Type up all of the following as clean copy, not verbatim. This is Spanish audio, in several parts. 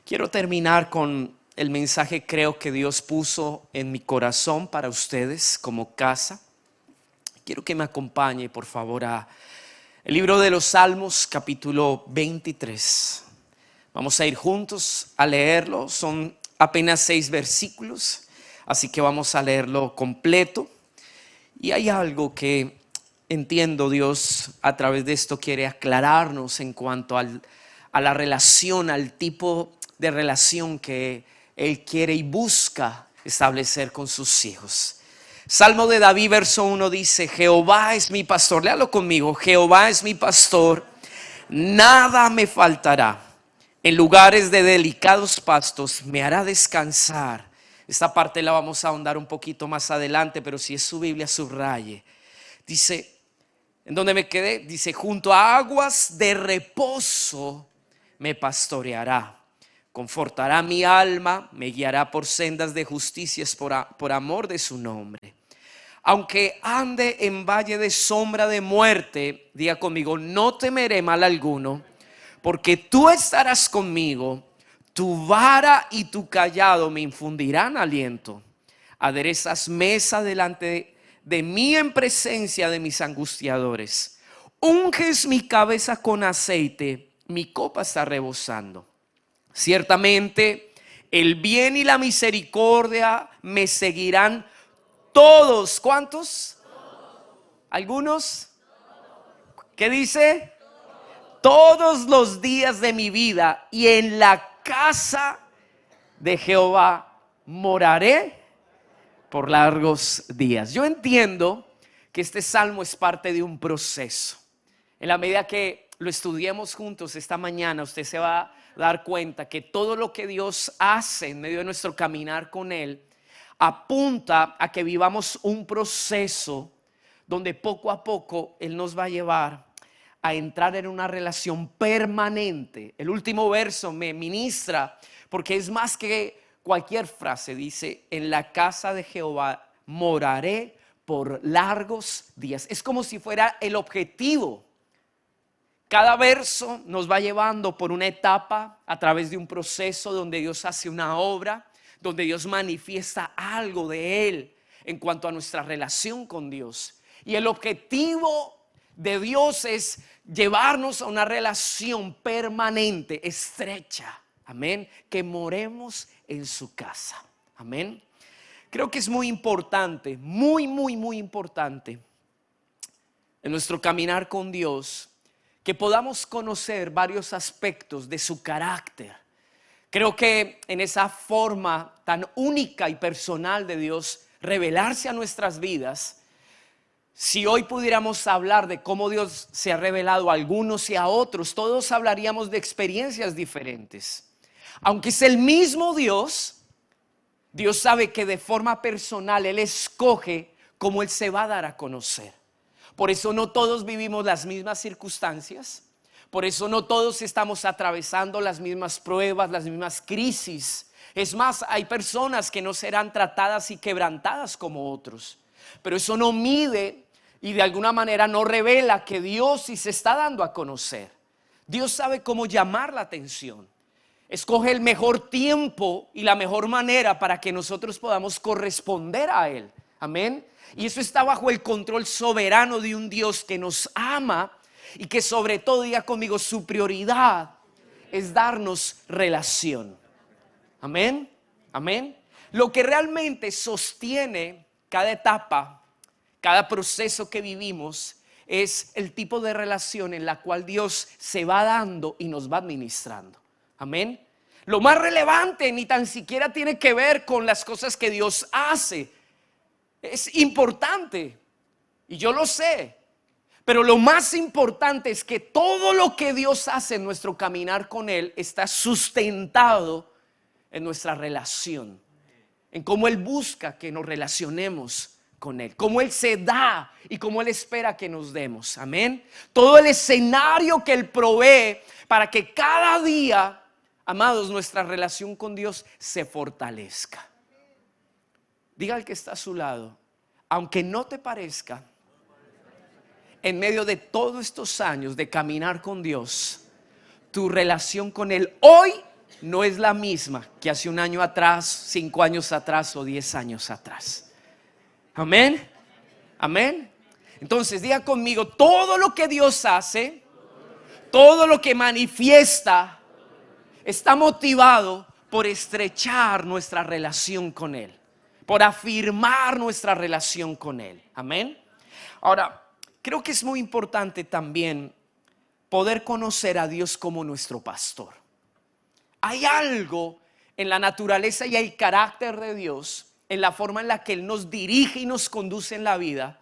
Quiero terminar con el mensaje creo que Dios puso en mi corazón para ustedes como casa. Quiero que me acompañe por favor a el libro de los Salmos capítulo 23. Vamos a ir juntos a leerlo, son apenas 6 versículos, así que vamos a leerlo completo. Y hay algo que entiendo Dios a través de esto quiere aclararnos en cuanto a la relación, al tipo de relación que Él quiere y busca establecer con sus hijos. Salmo de David, verso 1 dice: Jehová es mi pastor. Léalo conmigo. Jehová es mi pastor, nada me faltará. En lugares de delicados pastos me hará descansar. Esta parte la vamos a ahondar un poquito más adelante, pero si es su Biblia, subraye. Dice, ¿en dónde me quedé? Dice, junto a aguas de reposo me pastoreará. Confortará mi alma, me guiará por sendas de justicia por amor de su nombre. Aunque ande en valle de sombra de muerte, diga conmigo, no temeré mal alguno, porque tú estarás conmigo, tu vara y tu cayado me infundirán aliento. Aderezas mesa delante de mí en presencia de mis angustiadores. Unges mi cabeza con aceite, mi copa está rebosando. Ciertamente el bien y la misericordia me seguirán todos. ¿Cuántos? ¿Algunos? ¿Qué dice? Todos los días de mi vida, y en la casa de Jehová moraré por largos días. Yo entiendo que este salmo es parte de un proceso. En la medida que lo estudiemos juntos esta mañana, usted se va a dar cuenta que todo lo que Dios hace en medio de nuestro caminar con Él apunta a que vivamos un proceso donde poco a poco Él nos va a llevar a entrar en una relación permanente. El último verso me ministra porque es más que cualquier frase. Dice, en la casa de Jehová moraré por largos días. Es como si fuera el objetivo. Cada verso nos va llevando por una etapa a través de un proceso donde Dios hace una obra, donde Dios manifiesta algo de Él en cuanto a nuestra relación con Dios. Y el objetivo de Dios es llevarnos a una relación permanente, estrecha. Amén. Que moremos en su casa. Amén. Creo que es muy importante, muy importante en nuestro caminar con Dios que podamos conocer varios aspectos de su carácter. Creo que en esa forma tan única y personal de Dios revelarse a nuestras vidas, si hoy pudiéramos hablar de cómo Dios se ha revelado a algunos y a otros, todos hablaríamos de experiencias diferentes. Aunque es el mismo Dios, Dios sabe que de forma personal Él escoge cómo Él se va a dar a conocer. Por eso no todos vivimos las mismas circunstancias. Por eso no todos estamos atravesando las mismas pruebas, las mismas crisis. Es más, hay personas que no serán tratadas y quebrantadas como otros. Pero eso no mide y de alguna manera no revela que Dios sí se está dando a conocer. Dios sabe cómo llamar la atención. Escoge el mejor tiempo y la mejor manera para que nosotros podamos corresponder a Él. Amén. Y eso está bajo el control soberano de un Dios que nos ama y que sobre todo, diga conmigo, su prioridad es darnos relación. Amén. Amén. Lo que realmente sostiene cada etapa, cada proceso que vivimos, es el tipo de relación en la cual Dios se va dando y nos va administrando. Amén. Lo más relevante ni tan siquiera tiene que ver con las cosas que Dios hace. Es importante y yo lo sé, pero lo más importante es que todo lo que Dios hace en nuestro caminar con Él está sustentado en nuestra relación, en cómo Él busca que nos relacionemos con Él, cómo Él se da y cómo Él espera que nos demos. Amén. Todo el escenario que Él provee para que cada día, amados, nuestra relación con Dios se fortalezca. Diga al que está a su lado, aunque no te parezca, en medio de todos estos años de caminar con Dios, tu relación con Él hoy no es la misma que hace un año atrás, 5 años atrás o 10 años atrás. Amén. Amén. Entonces diga conmigo, todo lo que Dios hace, todo lo que manifiesta, está motivado por estrechar nuestra relación con Él, por afirmar nuestra relación con Él. Amén. Ahora, creo que es muy importante también poder conocer a Dios como nuestro pastor. Hay algo en la naturaleza y el carácter de Dios, en la forma en la que Él nos dirige y nos conduce en la vida,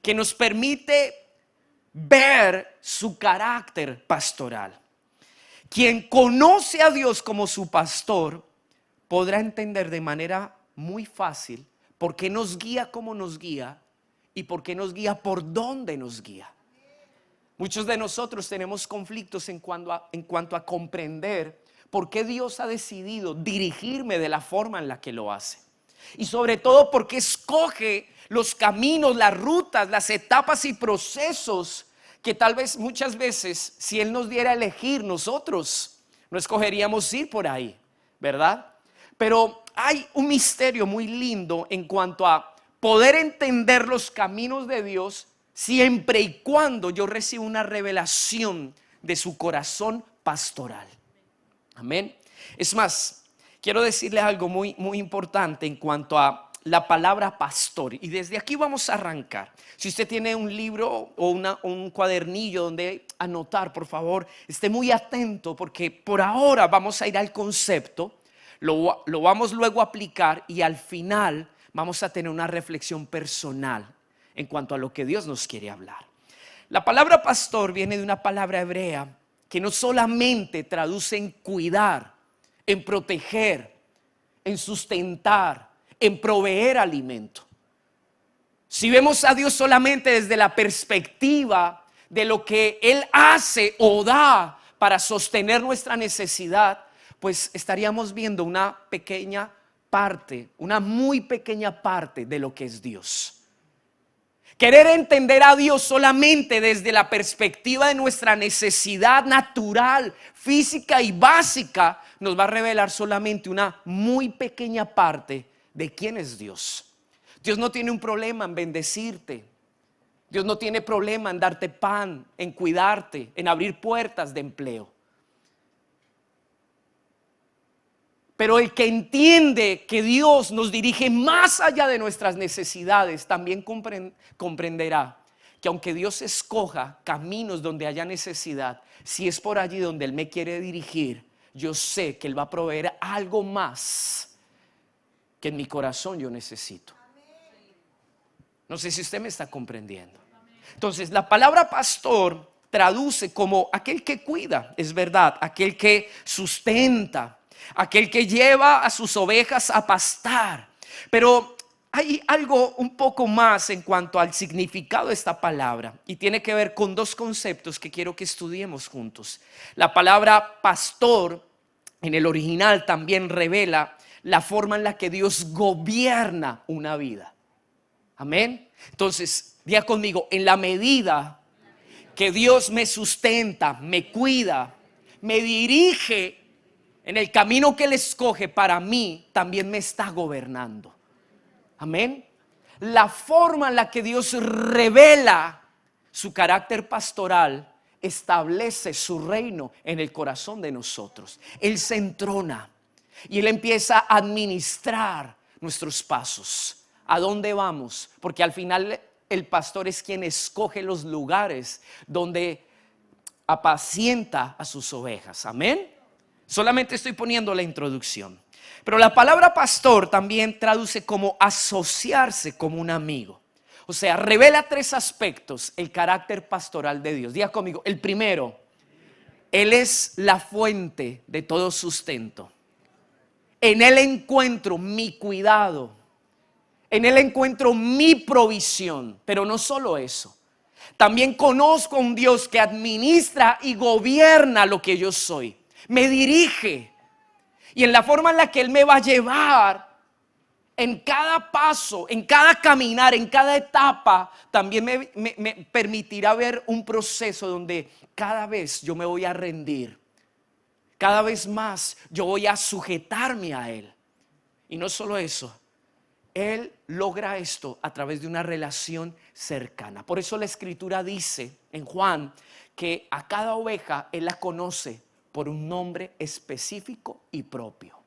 que nos permite ver su carácter pastoral. Quien conoce a Dios como su pastor podrá entender de manera muy fácil por qué nos guía como nos guía y por qué nos guía por dónde nos guía. Muchos de nosotros tenemos conflictos en cuanto a comprender por qué Dios ha decidido dirigirme de la forma en la que lo hace. Y sobre todo por qué escoge los caminos, las rutas, las etapas y procesos que tal vez muchas veces, si Él nos diera a elegir, nosotros no escogeríamos ir por ahí, ¿verdad? Pero hay un misterio muy lindo en cuanto a poder entender los caminos de Dios siempre y cuando yo recibo una revelación de su corazón pastoral. Amén. Es más, quiero decirle algo muy, muy importante en cuanto a la palabra pastor, y desde aquí vamos a arrancar. Si usted tiene un libro o un cuadernillo donde anotar, por favor, esté muy atento, porque por ahora vamos a ir al concepto, lo vamos luego a aplicar y al final vamos a tener una reflexión personal en cuanto a lo que Dios nos quiere hablar. La palabra pastor viene de una palabra hebrea que no solamente traduce en cuidar, en proteger, en sustentar, en proveer alimento. Si vemos a Dios solamente desde la perspectiva de lo que Él hace o da para sostener nuestra necesidad, pues estaríamos viendo una pequeña parte, una muy pequeña parte de lo que es Dios. Querer entender a Dios solamente desde la perspectiva de nuestra necesidad natural, física y básica nos va a revelar solamente una muy pequeña parte de quién es Dios. Dios no tiene un problema en bendecirte. Dios no tiene problema en darte pan, en cuidarte, en abrir puertas de empleo. Pero el que entiende que Dios nos dirige más allá de nuestras necesidades también comprenderá que aunque Dios escoja caminos donde haya necesidad, si es por allí donde Él me quiere dirigir, yo sé que Él va a proveer algo más que en mi corazón yo necesito. No sé si usted me está comprendiendo. Entonces, la palabra pastor traduce como aquel que cuida, es verdad, aquel que sustenta, aquel que lleva a sus ovejas a pastar. Pero hay algo un poco más en cuanto al significado de esta palabra, y tiene que ver con dos conceptos que quiero que estudiemos juntos. La palabra pastor en el original también revela la forma en la que Dios gobierna una vida. Amén. Entonces, diga conmigo, en la medida que Dios me sustenta, me cuida, me dirige en el camino que Él escoge para mí, también me está gobernando. Amén. La forma en la que Dios revela su carácter pastoral establece su reino en el corazón de nosotros. Él se entrona y Él empieza a administrar nuestros pasos. ¿A dónde vamos? Porque al final el pastor es quien escoge los lugares donde apacienta a sus ovejas. Amén. Solamente estoy poniendo la introducción. Pero la palabra pastor también traduce como asociarse como un amigo. O sea, revela tres aspectos el carácter pastoral de Dios. Diga conmigo, el primero, Él es la fuente de todo sustento. En Él encuentro mi cuidado. En Él encuentro mi provisión. Pero no solo eso. También conozco a un Dios que administra y gobierna lo que yo soy. Me dirige. Y en la forma en la que Él me va a llevar, en cada paso, en cada caminar, en cada etapa, también me permitirá ver un proceso donde cada vez yo me voy a rendir. cada vez más yo voy a sujetarme a Él. Y no solo eso, Él logra esto a través de una relación cercana. Por eso la Escritura dice en Juan que a cada oveja Él la conoce por un nombre específico y propio.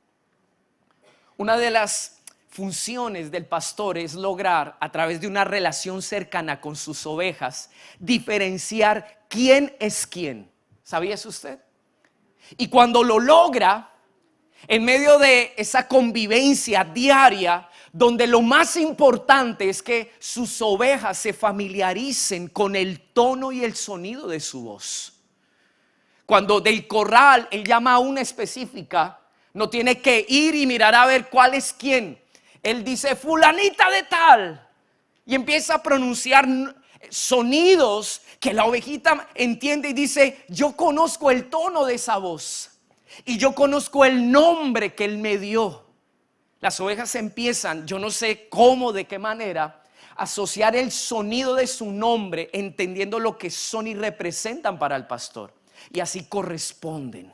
Una de las funciones del pastor es lograr, a través de una relación cercana con sus ovejas, diferenciar quién es quién. ¿Sabía eso usted? Y cuando lo logra, en medio de esa convivencia diaria, donde lo más importante es que sus ovejas se familiaricen con el tono y el sonido de su voz. Cuando del corral él llama a una específica, no tiene que ir y mirar a ver cuál es quién. Él dice fulanita de tal y empieza a pronunciar sonidos que la ovejita entiende y dice: yo conozco el tono de esa voz y yo conozco el nombre que él me dio. Las ovejas empiezan, yo no sé cómo, de qué manera, a asociar el sonido de su nombre, entendiendo lo que son y representan para el pastor, y así corresponden.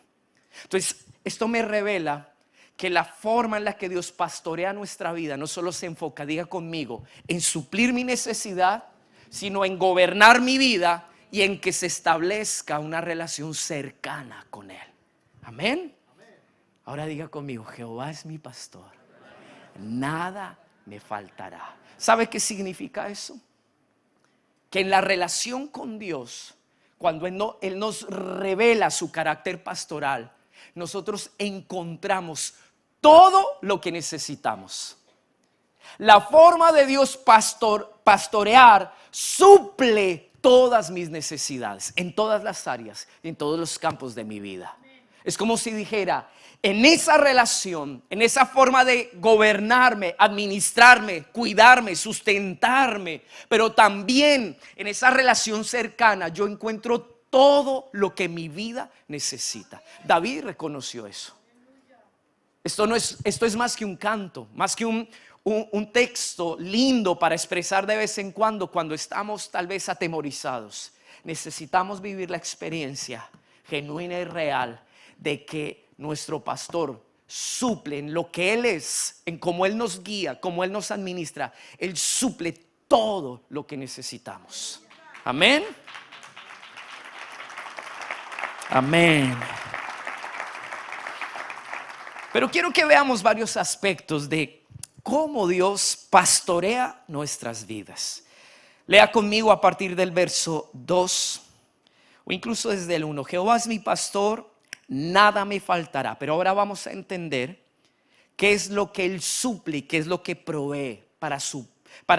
Entonces esto me revela que la forma en la que Dios pastorea nuestra vida no solo se enfoca, diga conmigo, en suplir mi necesidad, sino en gobernar mi vida y en que se establezca una relación cercana con Él. Amén. Ahora diga conmigo: Jehová es mi pastor, nada me faltará. ¿Sabe qué significa eso? Que en la relación con Dios, cuando Él nos revela su carácter pastoral, nosotros encontramos todo lo que necesitamos. La forma de Dios pastorear suple todas mis necesidades en todas las áreas y en todos los campos de mi vida. Es como si dijera: en esa relación, en esa forma de gobernarme, administrarme, cuidarme, sustentarme, pero también en esa relación cercana, yo encuentro todo lo que mi vida necesita. David reconoció eso. Esto es más que un canto, más que un texto lindo para expresar de vez en cuando estamos tal vez atemorizados. Necesitamos vivir la experiencia genuina y real de que nuestro pastor suple en lo que Él es, en cómo Él nos guía, cómo Él nos administra. Él suple todo lo que necesitamos. Amén. Amén. Pero quiero que veamos varios aspectos de cómo Dios pastorea nuestras vidas. Lea conmigo a partir del verso 2 o incluso desde el 1. Jehová es mi pastor, nada me faltará. Pero ahora vamos a entender qué es lo que Él suple, qué es lo que provee para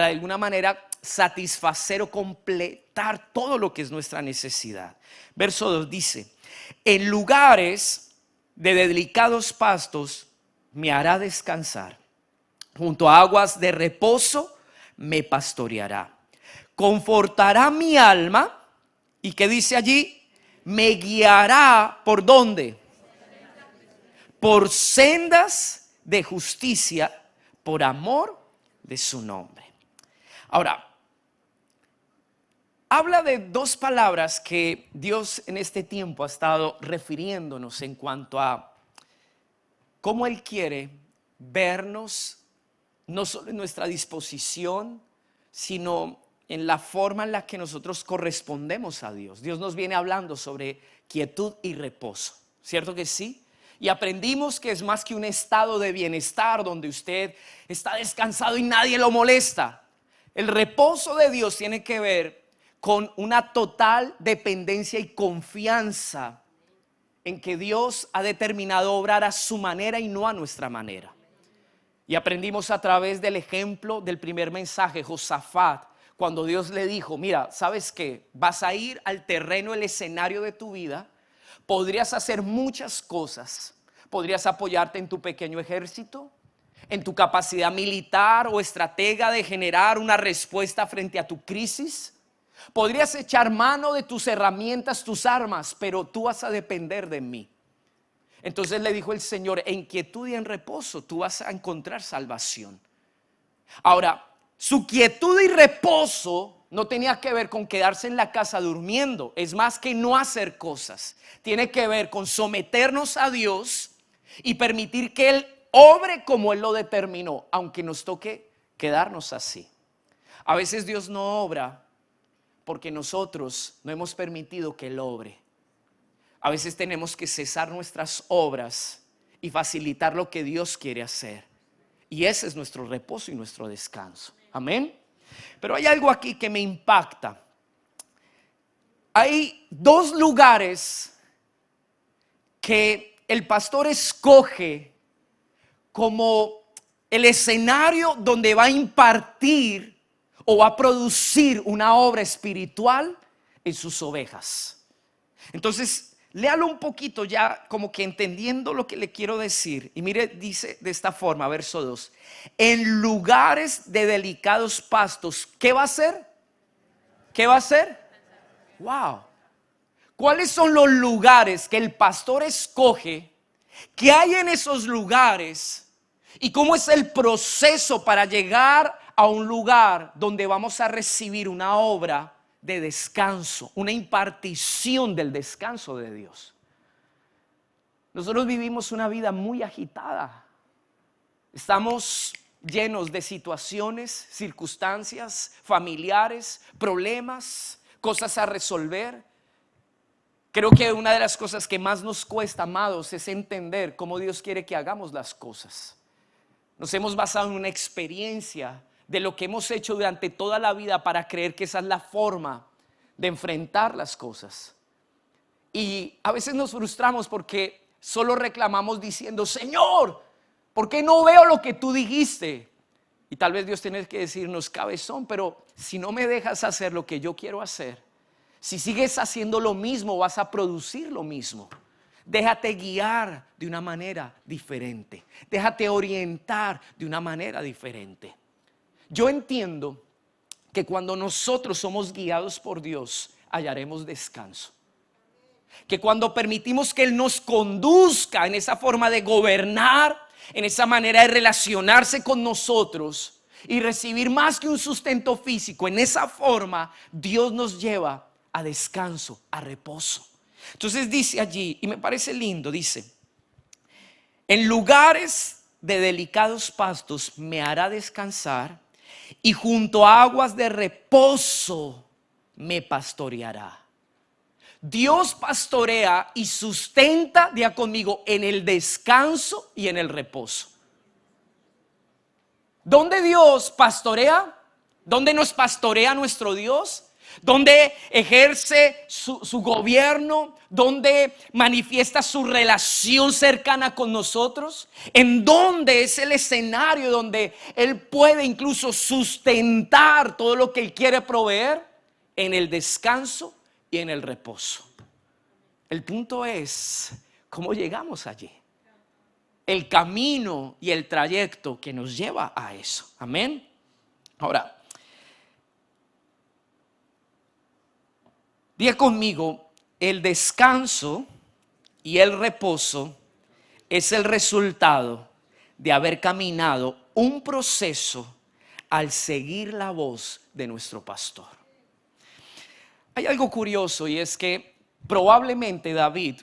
de alguna manera satisfacer o completar todo lo que es nuestra necesidad. Verso 2 dice: en lugares de delicados pastos me hará descansar, junto a aguas de reposo me pastoreará, confortará mi alma. ¿Y qué dice allí? Me guiará ¿por dónde? Por sendas de justicia, por amor de su nombre. Ahora, habla de dos palabras que Dios en este tiempo ha estado refiriéndonos en cuanto a cómo Él quiere vernos, no solo en nuestra disposición, sino en la forma en la que nosotros correspondemos a Dios. Dios nos viene hablando sobre quietud y reposo, ¿cierto que sí? Y aprendimos que es más que un estado de bienestar donde usted está descansado y nadie lo molesta. El reposo de Dios tiene que ver con una total dependencia y confianza en que Dios ha determinado obrar a su manera y no a nuestra manera. Y aprendimos a través del ejemplo del primer mensaje, Josafat, cuando Dios le dijo: mira, ¿sabes qué? Vas a ir al terreno, el escenario de tu vida. Podrías hacer muchas cosas. Podrías apoyarte en tu pequeño ejército, en tu capacidad militar o estratega de generar una respuesta frente a tu crisis. Podrías echar mano de tus herramientas, tus armas, pero tú vas a depender de mí. Entonces le dijo el Señor: en quietud y en reposo tú vas a encontrar salvación. Ahora, su quietud y reposo no tenía que ver con quedarse en la casa durmiendo. Es más que no hacer cosas. Tiene que ver con someternos a Dios y permitir que Él obre como Él lo determinó, aunque nos toque quedarnos así. A veces Dios no obra porque nosotros no hemos permitido que Él obre. A veces tenemos que cesar nuestras obras y facilitar lo que Dios quiere hacer. Y ese es nuestro reposo y nuestro descanso. Amén. Pero hay algo aquí que me impacta. Hay dos lugares que el pastor escoge como el escenario donde va a impartir o va a producir una obra espiritual en sus ovejas. Entonces, léalo un poquito ya como que entendiendo lo que le quiero decir. Y mire, dice de esta forma, verso 2. En lugares de delicados pastos, ¿qué va a hacer? ¿Qué va a hacer? Wow. ¿Cuáles son los lugares que el pastor escoge? ¿Qué hay en esos lugares? ¿Y cómo es el proceso para llegar a un lugar donde vamos a recibir una obra de descanso, una impartición del descanso de Dios? Nosotros vivimos una vida muy agitada. Estamos llenos de situaciones, circunstancias familiares, problemas, cosas a resolver. Creo que una de las cosas que más nos cuesta, amados, es entender cómo Dios quiere que hagamos las cosas. Nos hemos basado en una experiencia de lo que hemos hecho durante toda la vida para creer que esa es la forma de enfrentar las cosas. Y a veces nos frustramos porque solo reclamamos diciendo: Señor, ¿por qué no veo lo que tú dijiste? Y tal vez Dios tiene que decirnos: cabezón, pero si no me dejas hacer lo que yo quiero hacer, si sigues haciendo lo mismo, vas a producir lo mismo. Déjate guiar de una manera diferente. Déjate orientar de una manera diferente. Yo entiendo que cuando nosotros somos guiados por Dios, hallaremos descanso. Que cuando permitimos que Él nos conduzca en esa forma de gobernar, en esa manera de relacionarse con nosotros y recibir más que un sustento físico, en esa forma Dios nos lleva a descanso, a reposo. Entonces dice allí, y me parece lindo, dice: en lugares de delicados pastos me hará descansar, y junto a aguas de reposo me pastoreará. Dios pastorea y sustenta, diga conmigo, en el descanso y en el reposo. ¿Dónde Dios pastorea? ¿Dónde nos pastorea nuestro Dios? ¿Dónde ejerce su gobierno? ¿Dónde manifiesta su relación cercana con nosotros? ¿En dónde es el escenario donde Él puede incluso sustentar todo lo que Él quiere proveer? En el descanso y en el reposo. El punto es cómo llegamos allí. El camino y el trayecto que nos lleva a eso. Amén. Ahora, diga conmigo: el descanso y el reposo es el resultado de haber caminado un proceso al seguir la voz de nuestro pastor. Hay algo curioso, y es que probablemente David,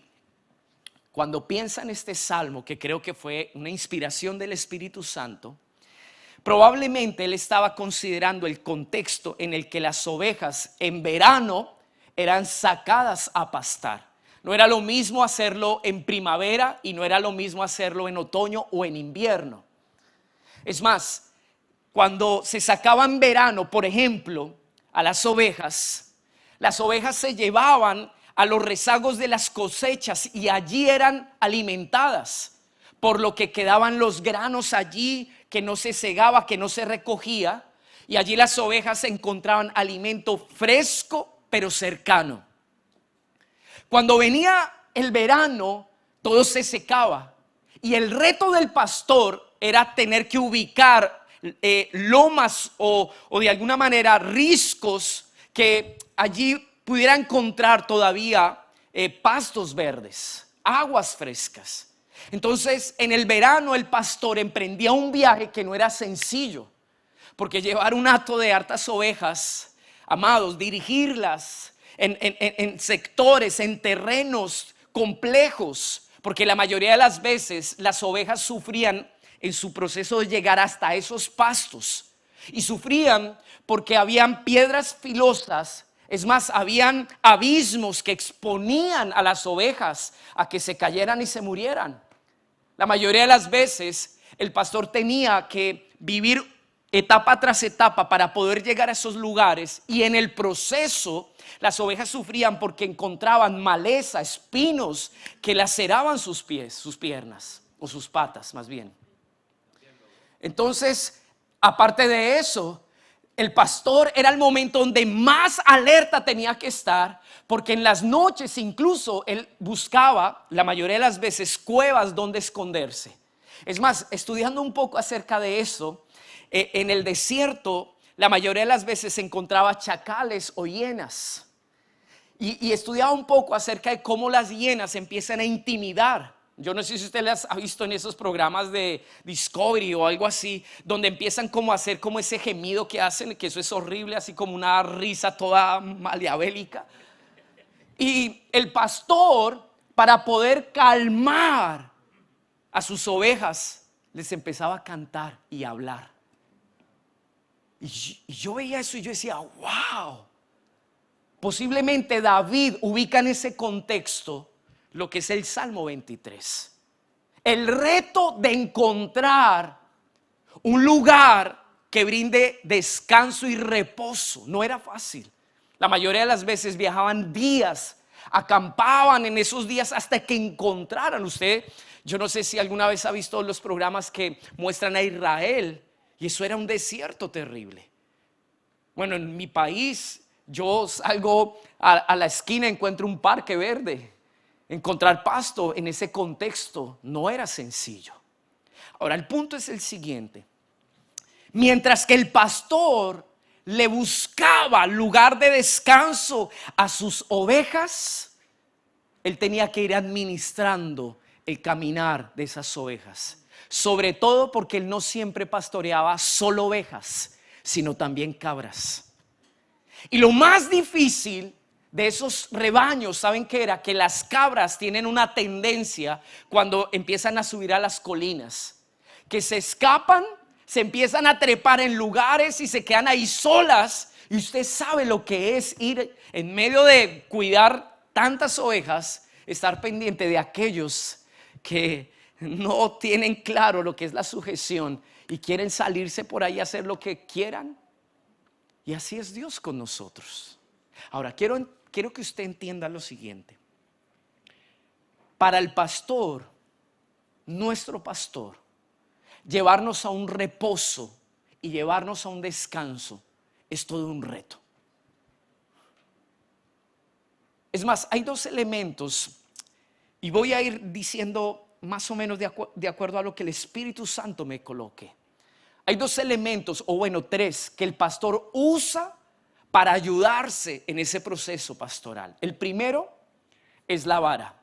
cuando piensa en este salmo, que creo que fue una inspiración del Espíritu Santo, probablemente él estaba considerando el contexto en el que las ovejas en verano eran sacadas a pastar. No era lo mismo hacerlo en primavera y no era lo mismo hacerlo en otoño o en invierno. Es más, cuando se sacaba en verano, por ejemplo, a las ovejas se llevaban a los rezagos de las cosechas y allí eran alimentadas, por lo que quedaban los granos allí que no se segaba, que no se recogía, y allí las ovejas encontraban alimento fresco pero cercano. Cuando venía el verano, todo se secaba y el reto del pastor era tener que ubicar lomas o de alguna manera riscos que allí pudiera encontrar todavía pastos verdes, aguas frescas. Entonces, en el verano el pastor emprendía un viaje que no era sencillo, porque llevar un hato de hartas ovejas amados, dirigirlas en sectores, en terrenos complejos, porque la mayoría de las veces las ovejas sufrían en su proceso de llegar hasta esos pastos, y sufrían porque habían piedras filosas. Es más, habían abismos que exponían a las ovejas a que se cayeran y se murieran. La mayoría de las veces el pastor tenía que vivir etapa tras etapa para poder llegar a esos lugares, y en el proceso las ovejas sufrían porque encontraban maleza, espinos que laceraban sus pies, sus piernas o sus patas más bien. Entonces, aparte de eso, el pastor era el momento donde más alerta tenía que estar, porque en las noches incluso él buscaba, la mayoría de las veces, cuevas donde esconderse. Es más, estudiando un poco acerca de eso, en el desierto la mayoría de las veces se encontraba chacales o hienas, y estudiaba un poco acerca de cómo las hienas empiezan a intimidar. Yo no sé si usted las ha visto en esos programas de Discovery o algo así, donde empiezan como a hacer como ese gemido que hacen, que eso es horrible, así como una risa toda maquiavélica. Y el pastor, para poder calmar a sus ovejas, les empezaba a cantar y a hablar. Y yo veía eso y yo decía, wow. Posiblemente David ubica en ese contexto lo que es el Salmo 23. El reto de encontrar un lugar que brinde descanso y reposo no era fácil. La mayoría de las veces viajaban días, acampaban en esos días hasta que encontraran. Usted, yo no sé si alguna vez ha visto los programas que muestran a Israel, y eso era un desierto terrible. Bueno, en mi país yo salgo a la esquina, encuentro un parque verde. Encontrar pasto en ese contexto no era sencillo. Ahora, el punto es el siguiente: mientras que el pastor le buscaba lugar de descanso a sus ovejas, él tenía que ir administrando el caminar de esas ovejas, sobre todo porque él no siempre pastoreaba solo ovejas, sino también cabras. Y lo más difícil de esos rebaños, ¿saben qué era? Que las cabras tienen una tendencia cuando empiezan a subir a las colinas, que se escapan, se empiezan a trepar en lugares y se quedan ahí solas. Y usted sabe lo que es ir en medio de cuidar tantas ovejas, estar pendiente de aquellos que no tienen claro lo que es la sujeción y quieren salirse por ahí a hacer lo que quieran. Y así es Dios con nosotros. Ahora, quiero que usted entienda lo siguiente. Para el pastor, nuestro pastor, llevarnos a un reposo y llevarnos a un descanso es todo un reto. Es más, hay dos elementos, y voy a ir diciendo más o menos de acuerdo a lo que el Espíritu Santo me coloque. Hay dos elementos, o bueno, tres, que el pastor usa para ayudarse en ese proceso pastoral. El primero es la vara.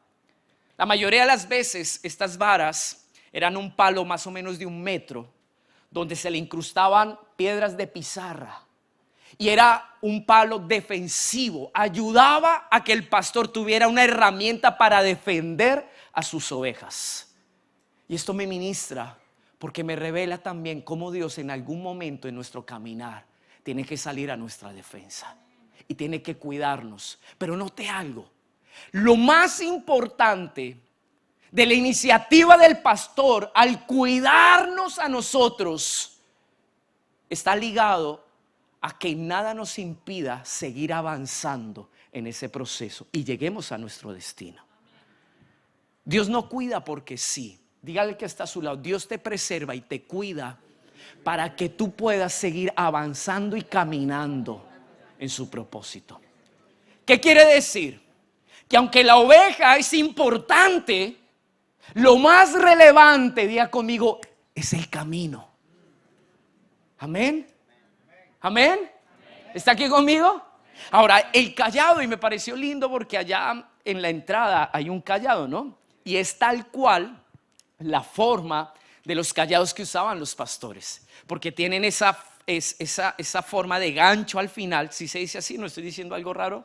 La mayoría de las veces estas varas eran un palo más o menos de 1 metro, donde se le incrustaban piedras de pizarra, y era un palo defensivo. Ayudaba a que el pastor tuviera una herramienta para defender a sus ovejas. Y esto me ministra, porque me revela también cómo Dios en algún momento en nuestro caminar tiene que salir a nuestra defensa y tiene que cuidarnos. Pero note algo: lo más importante de la iniciativa del pastor al cuidarnos a nosotros está ligado a que nada nos impida seguir avanzando en ese proceso y lleguemos a nuestro destino. Dios no cuida porque sí. Dígale que está a su lado: Dios te preserva y te cuida para que tú puedas seguir avanzando y caminando en su propósito. ¿Qué quiere decir? Que aunque la oveja es importante, lo más relevante, diga conmigo, es el camino. Amén. Amén. ¿Está aquí conmigo? Ahora, el cayado, y me pareció lindo porque allá en la entrada hay un cayado, ¿no? Y es tal cual la forma de los callados que usaban los pastores, porque tienen esa esa forma de gancho al final, si se dice así, no estoy diciendo algo raro,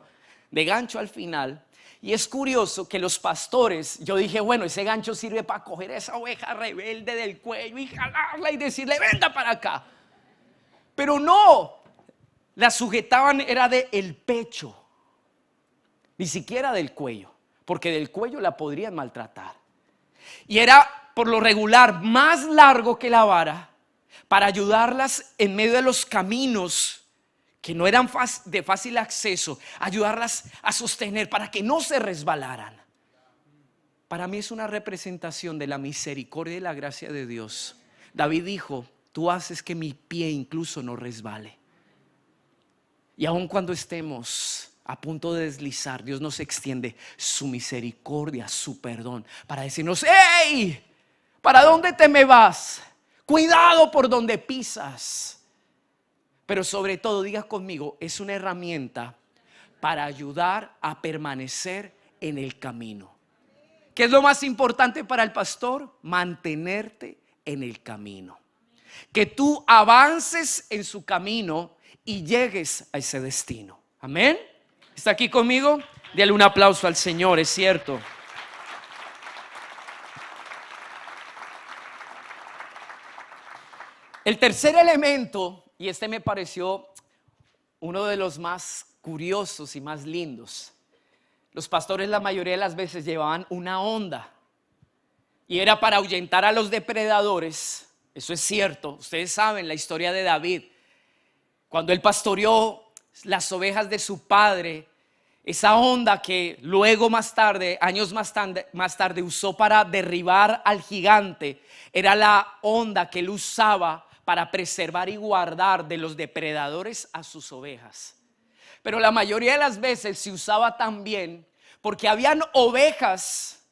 de gancho al final. Y es curioso que los pastores, yo dije, bueno, ese gancho sirve para coger a esa oveja rebelde del cuello y jalarla y decirle, venga para acá. Pero no, la sujetaban era del pecho, ni siquiera del cuello, porque del cuello la podrían maltratar. Y era por lo regular más largo que la vara para ayudarlas en medio de los caminos que no eran de fácil acceso, ayudarlas a sostener para que no se resbalaran. Para mí es una representación de la misericordia y la gracia de Dios. David dijo, tú haces que mi pie incluso no resbale. Y aun cuando estemos a punto de deslizar, Dios nos extiende su misericordia, su perdón, para decirnos, ¡hey! ¿Para dónde te me vas? Cuidado por donde pisas. Pero sobre todo, diga conmigo, es una herramienta para ayudar a permanecer en el camino. ¿Qué es lo más importante para el pastor? Mantenerte en el camino. Que tú avances en su camino y llegues a ese destino. Amén. ¿Está aquí conmigo? Dale un aplauso al Señor, es cierto. El tercer elemento, y este me pareció uno de los más curiosos y más lindos. Los pastores la mayoría de las veces llevaban una honda y era para ahuyentar a los depredadores. Eso es cierto. Ustedes saben la historia de David. Cuando él pastoreó las ovejas de su padre, esa honda que luego años más tarde usó para derribar al gigante, era la honda que él usaba para preservar y guardar de los depredadores a sus ovejas. Pero la mayoría de las veces se usaba también porque habían ovejas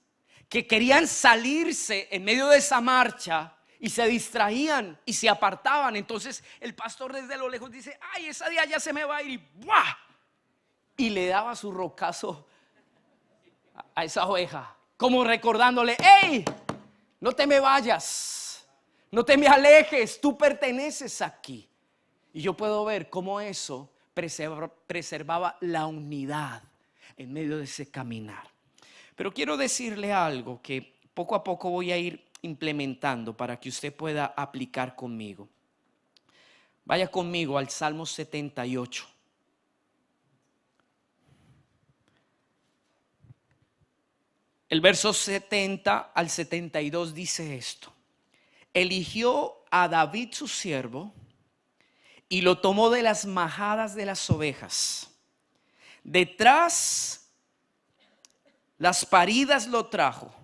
que querían salirse en medio de esa marcha y se distraían y se apartaban. Entonces el pastor desde lo lejos dice, ay, esa día ya se me va a ir, y ¡buah! Y le daba su rocazo a esa oveja, como recordándole, hey, no te me vayas, no te me alejes, tú perteneces aquí. Y yo puedo ver cómo eso preservaba la unidad en medio de ese caminar. Pero quiero decirle algo que poco a poco voy a ir implementando para que usted pueda aplicar conmigo. Vaya conmigo al Salmo 78. El verso 70 al 72 dice esto: eligió a David su siervo y lo tomó de las majadas de las ovejas. Detrás las paridas lo trajo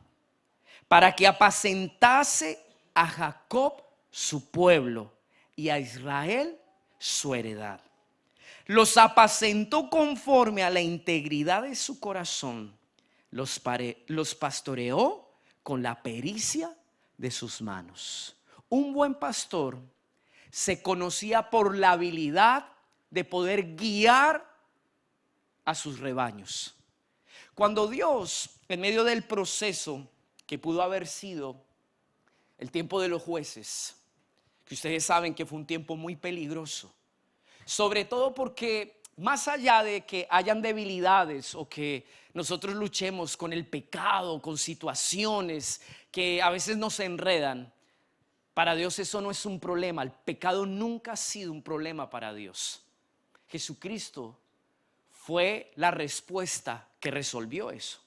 para que apacentase a Jacob su pueblo y a Israel su heredad. Los apacentó conforme a la integridad de su corazón. Los pastoreó con la pericia de sus manos. Un buen pastor se conocía por la habilidad de poder guiar a sus rebaños. Cuando Dios, en medio del proceso que pudo haber sido el tiempo de los jueces, que ustedes saben que fue un tiempo muy peligroso, sobre todo porque más allá de que hayan debilidades o que nosotros luchemos con el pecado, con situaciones que a veces nos enredan, para Dios eso no es un problema. El pecado nunca ha sido un problema para Dios. Jesucristo fue la respuesta que resolvió eso.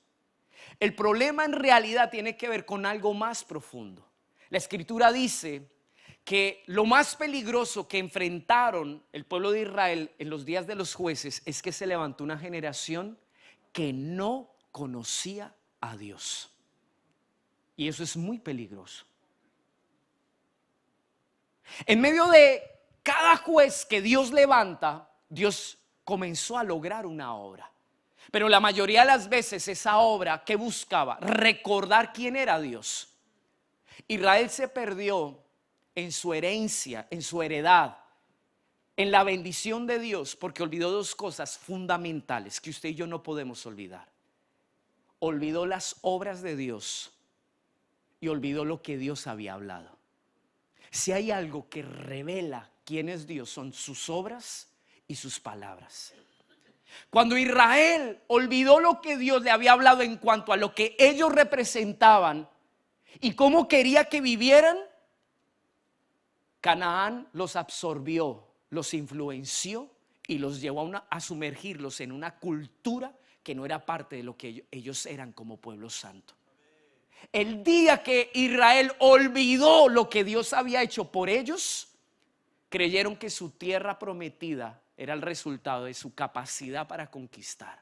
El problema en realidad tiene que ver con algo más profundo. La Escritura dice que lo más peligroso que enfrentaron el pueblo de Israel en los días de los jueces es que se levantó una generación que no conocía a Dios. Y eso es muy peligroso. En medio de cada juez que Dios levanta, Dios comenzó a lograr una obra. Pero la mayoría de las veces esa obra, ¿qué buscaba? Recordar quién era Dios. Israel se perdió en su herencia, en su heredad, en la bendición de Dios, porque olvidó dos cosas fundamentales que usted y yo no podemos olvidar. Olvidó las obras de Dios y olvidó lo que Dios había hablado. Si hay algo que revela quién es Dios, son sus obras y sus palabras. Cuando Israel olvidó lo que Dios le había hablado en cuanto a lo que ellos representaban y cómo quería que vivieran, Canaán los absorbió, los influenció y los llevó a sumergirlos en una cultura que no era parte de lo que ellos eran como pueblo santo. El día que Israel olvidó lo que Dios había hecho por ellos, creyeron que su tierra prometida era el resultado de su capacidad para conquistar.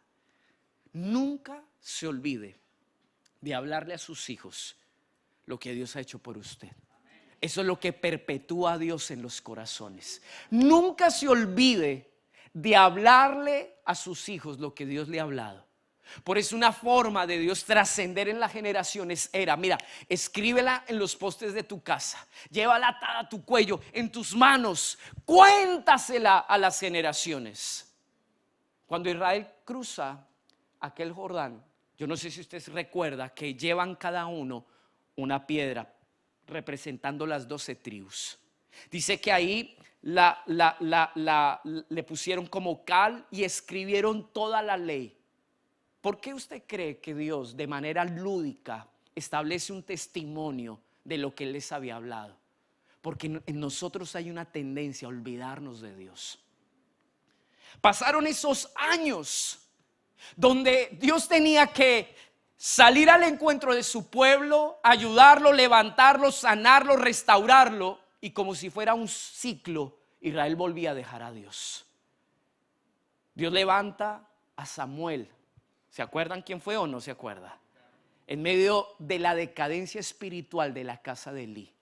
Nunca se olvide de hablarle a sus hijos lo que Dios ha hecho por usted. Eso es lo que perpetúa a Dios en los corazones. Nunca se olvide de hablarle a sus hijos lo que Dios le ha hablado. Por eso una forma de Dios trascender en las generaciones era, mira, escríbela en los postes de tu casa, llévala atada a tu cuello, en tus manos, cuéntasela a las generaciones. Cuando Israel cruza aquel Jordán, yo no sé si usted recuerda que llevan cada uno una piedra representando las 12 tribus. Dice que ahí le pusieron como cal y escribieron toda la ley. ¿Por qué usted cree que Dios de manera lúdica establece un testimonio de lo que Él les había hablado? Porque en nosotros hay una tendencia a olvidarnos de Dios. Pasaron esos años donde Dios tenía que salir al encuentro de su pueblo, ayudarlo, levantarlo, sanarlo, restaurarlo, y como si fuera un ciclo, Israel volvía a dejar a Dios. Dios levanta a Samuel. ¿Se acuerdan quién fue o no se acuerda? En medio de la decadencia espiritual de la casa de Elí,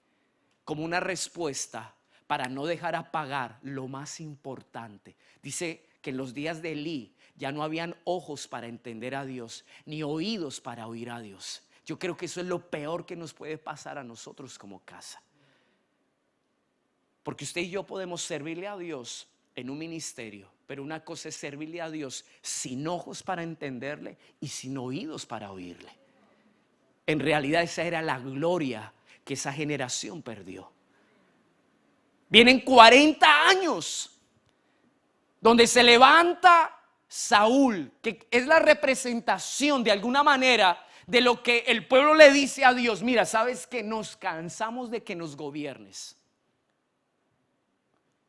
como una respuesta para no dejar apagar lo más importante. Dice que en los días de Elí ya no habían ojos para entender a Dios, ni oídos para oír a Dios. Yo creo que eso es lo peor que nos puede pasar a nosotros como casa. Porque usted y yo podemos servirle a Dios en un ministerio, pero una cosa es servirle a Dios sin ojos para entenderle y sin oídos para oírle. En realidad esa era la gloria que esa generación perdió. Vienen 40 años donde se levanta Saúl, que es la representación de alguna manera de lo que el pueblo le dice a Dios. Mira, sabes que nos cansamos de que nos gobiernes.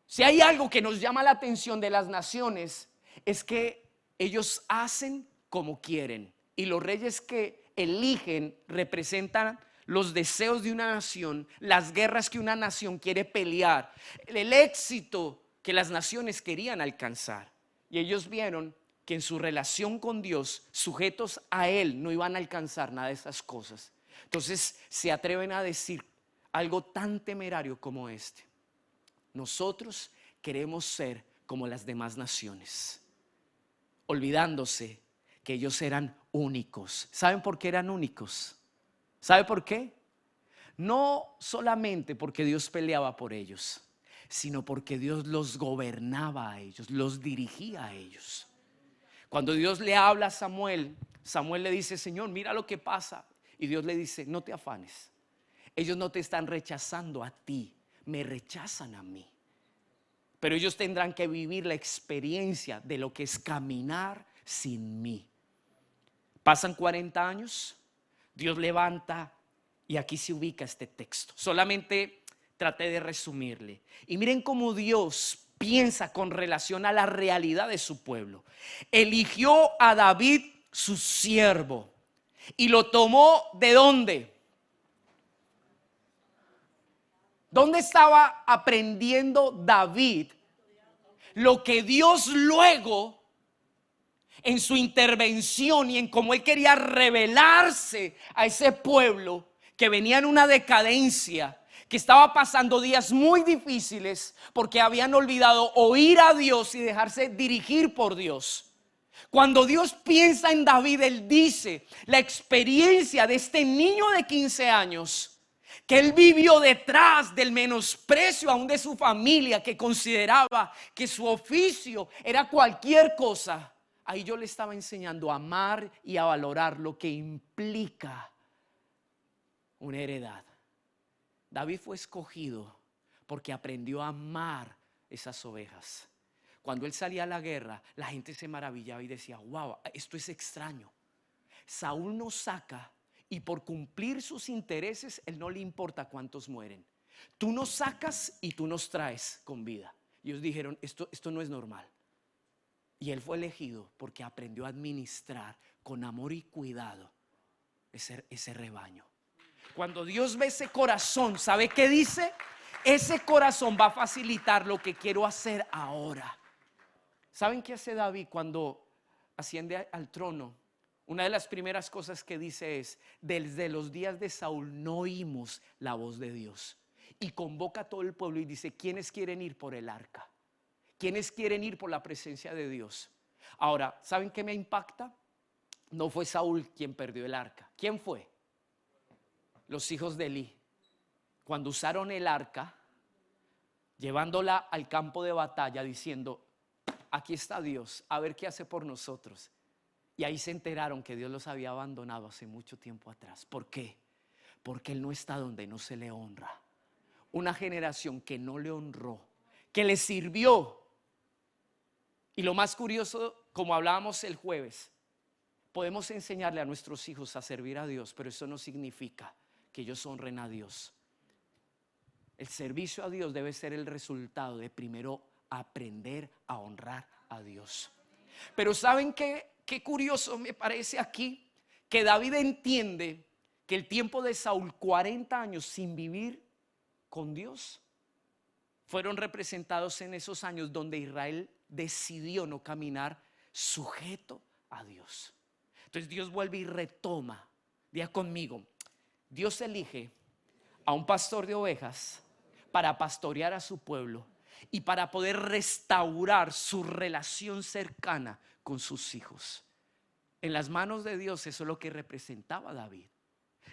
Si hay algo que nos llama la atención de las naciones, es que ellos hacen como quieren, y los reyes que eligen representan los deseos de una nación, las guerras que una nación quiere pelear, el éxito que las naciones querían alcanzar. Y ellos vieron que en su relación con Dios, sujetos a Él, no iban a alcanzar nada de esas cosas. Entonces se atreven a decir algo tan temerario como este: nosotros queremos ser como las demás naciones, olvidándose que ellos eran únicos. ¿Saben por qué eran únicos? ¿Sabe por qué? No solamente porque Dios peleaba por ellos, sino porque Dios los gobernaba a ellos, los dirigía a ellos. Cuando Dios le habla a Samuel, Samuel le dice: Señor, mira lo que pasa. Y Dios le dice: no te afanes, ellos no te están rechazando a ti, me rechazan a mí. Pero ellos tendrán que vivir la experiencia de lo que es caminar sin mí. Pasan 40 años, Dios levanta, y aquí se ubica este texto. Solamente traté de resumirle. Y miren cómo Dios piensa con relación a la realidad de su pueblo. Eligió a David, su siervo, y lo tomó ¿de dónde? ¿Dónde estaba aprendiendo David lo que Dios luego, en su intervención y en cómo Él quería revelarse a ese pueblo que venía en una decadencia, que estaba pasando días muy difíciles porque habían olvidado oír a Dios y dejarse dirigir por Dios? Cuando Dios piensa en David, Él dice la experiencia de este niño de 15 años que él vivió detrás del menosprecio aún de su familia, que consideraba que su oficio era cualquier cosa. Ahí yo le estaba enseñando a amar y a valorar lo que implica una heredad. David fue escogido porque aprendió a amar esas ovejas. Cuando él salía a la guerra, la gente se maravillaba y decía: wow, esto es extraño. Saúl nos saca y por cumplir sus intereses, él no le importa cuántos mueren. Tú nos sacas y tú nos traes con vida. Y ellos dijeron: esto no es normal. Y él fue elegido porque aprendió a administrar con amor y cuidado ese rebaño. Cuando Dios ve ese corazón, ¿sabe qué dice? Ese corazón va a facilitar lo que quiero hacer ahora. ¿Saben qué hace David cuando asciende al trono? Una de las primeras cosas que dice es: desde los días de Saúl no oímos la voz de Dios. Y convoca a todo el pueblo y dice: ¿quiénes quieren ir por el arca? ¿Quiénes quieren ir por la presencia de Dios? Ahora, ¿saben qué me impacta? No fue Saúl quien perdió el arca. ¿Quién fue? Los hijos de Elí. Cuando usaron el arca, llevándola al campo de batalla, diciendo: aquí está Dios, a ver qué hace por nosotros. Y ahí se enteraron que Dios los había abandonado hace mucho tiempo atrás. ¿Por qué? Porque Él no está donde no se le honra. Una generación que no le honró, que le sirvió. Y lo más curioso, como hablábamos el jueves, podemos enseñarle a nuestros hijos a servir a Dios, pero eso no significa que ellos honren a Dios. El servicio a Dios debe ser el resultado de primero aprender a honrar a Dios. Pero ¿saben qué curioso me parece aquí? Que David entiende que el tiempo de Saúl, 40 años sin vivir con Dios, fueron representados en esos años donde Israel decidió no caminar sujeto a Dios. Entonces Dios vuelve y retoma. Diga conmigo: Dios elige a un pastor de ovejas para pastorear a su pueblo y para poder restaurar su relación cercana con sus hijos. En las manos de Dios eso es lo que representaba David.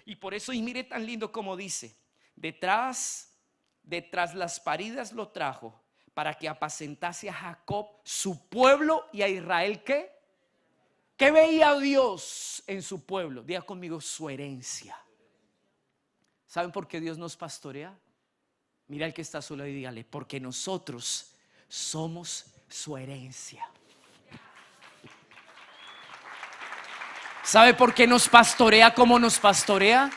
Y por eso, y mire tan lindo como dice: detrás las paridas lo trajo para que apacentase a Jacob su pueblo y a Israel. ¿Qué veía Dios en su pueblo? Diga conmigo: su herencia. ¿Saben por qué Dios nos pastorea? Mira al que está solo y dígale: porque nosotros somos su herencia. ¿Sabe por qué nos pastorea como nos pastorea?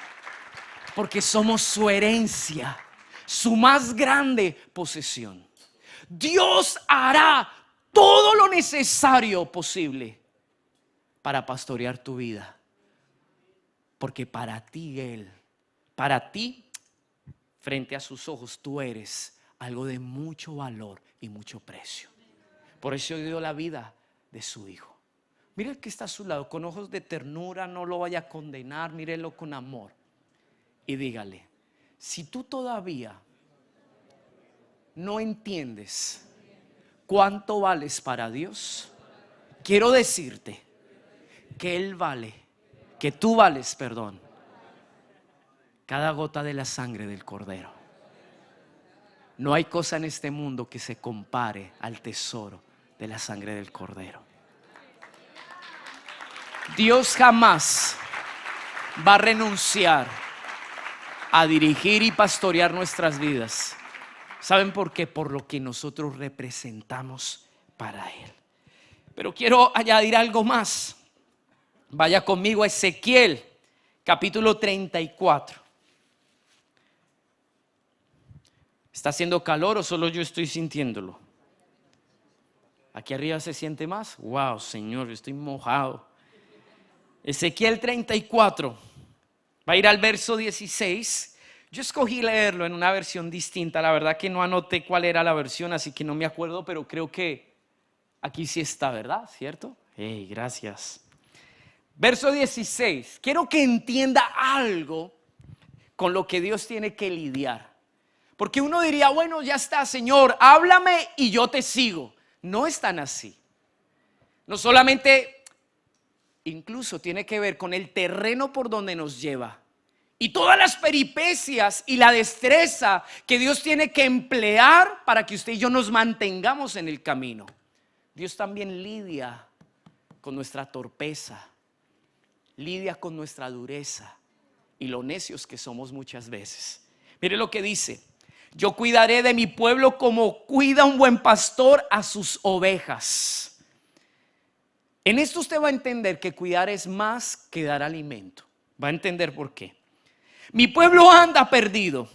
Porque somos su herencia, su más grande posesión. Dios hará todo lo necesario posible para pastorear tu vida, porque para ti frente a sus ojos, tú eres algo de mucho valor y mucho precio. Por eso dio la vida de su hijo. Mire el que está a su lado, con ojos de ternura, no lo vaya a condenar, mírelo con amor y dígale: si tú todavía no entiendes cuánto vales para Dios, quiero decirte que Él vale, que tú vales, perdón, cada gota de la sangre del Cordero. No hay cosa en este mundo que se compare al tesoro de la sangre del Cordero. Dios jamás va a renunciar a dirigir y pastorear nuestras vidas. ¿Saben por qué? Por lo que nosotros representamos para Él. Pero quiero añadir algo más. Vaya conmigo a Ezequiel, capítulo 34. ¿Está haciendo calor o solo yo estoy sintiéndolo? ¿Aquí arriba se siente más? Wow, Señor, estoy mojado. Ezequiel 34. Va a ir al verso 16. Yo escogí leerlo en una versión distinta. La verdad que no anoté cuál era la versión, así que no me acuerdo, pero creo que aquí sí está, ¿verdad? ¿Cierto? Hey, gracias. Verso 16. Quiero que entienda algo con lo que Dios tiene que lidiar. Porque uno diría: bueno, ya está, Señor, háblame y yo te sigo. No es tan así. No solamente, incluso tiene que ver con el terreno por donde nos lleva y todas las peripecias y la destreza que Dios tiene que emplear para que usted y yo nos mantengamos en el camino. Dios también lidia con nuestra torpeza, lidia con nuestra dureza y lo necios que somos muchas veces. Mire lo que dice: Yo cuidaré de mi pueblo como cuida un buen pastor a sus ovejas. En esto usted va a entender que cuidar es más que dar alimento. Va a entender por qué. Mi pueblo anda perdido,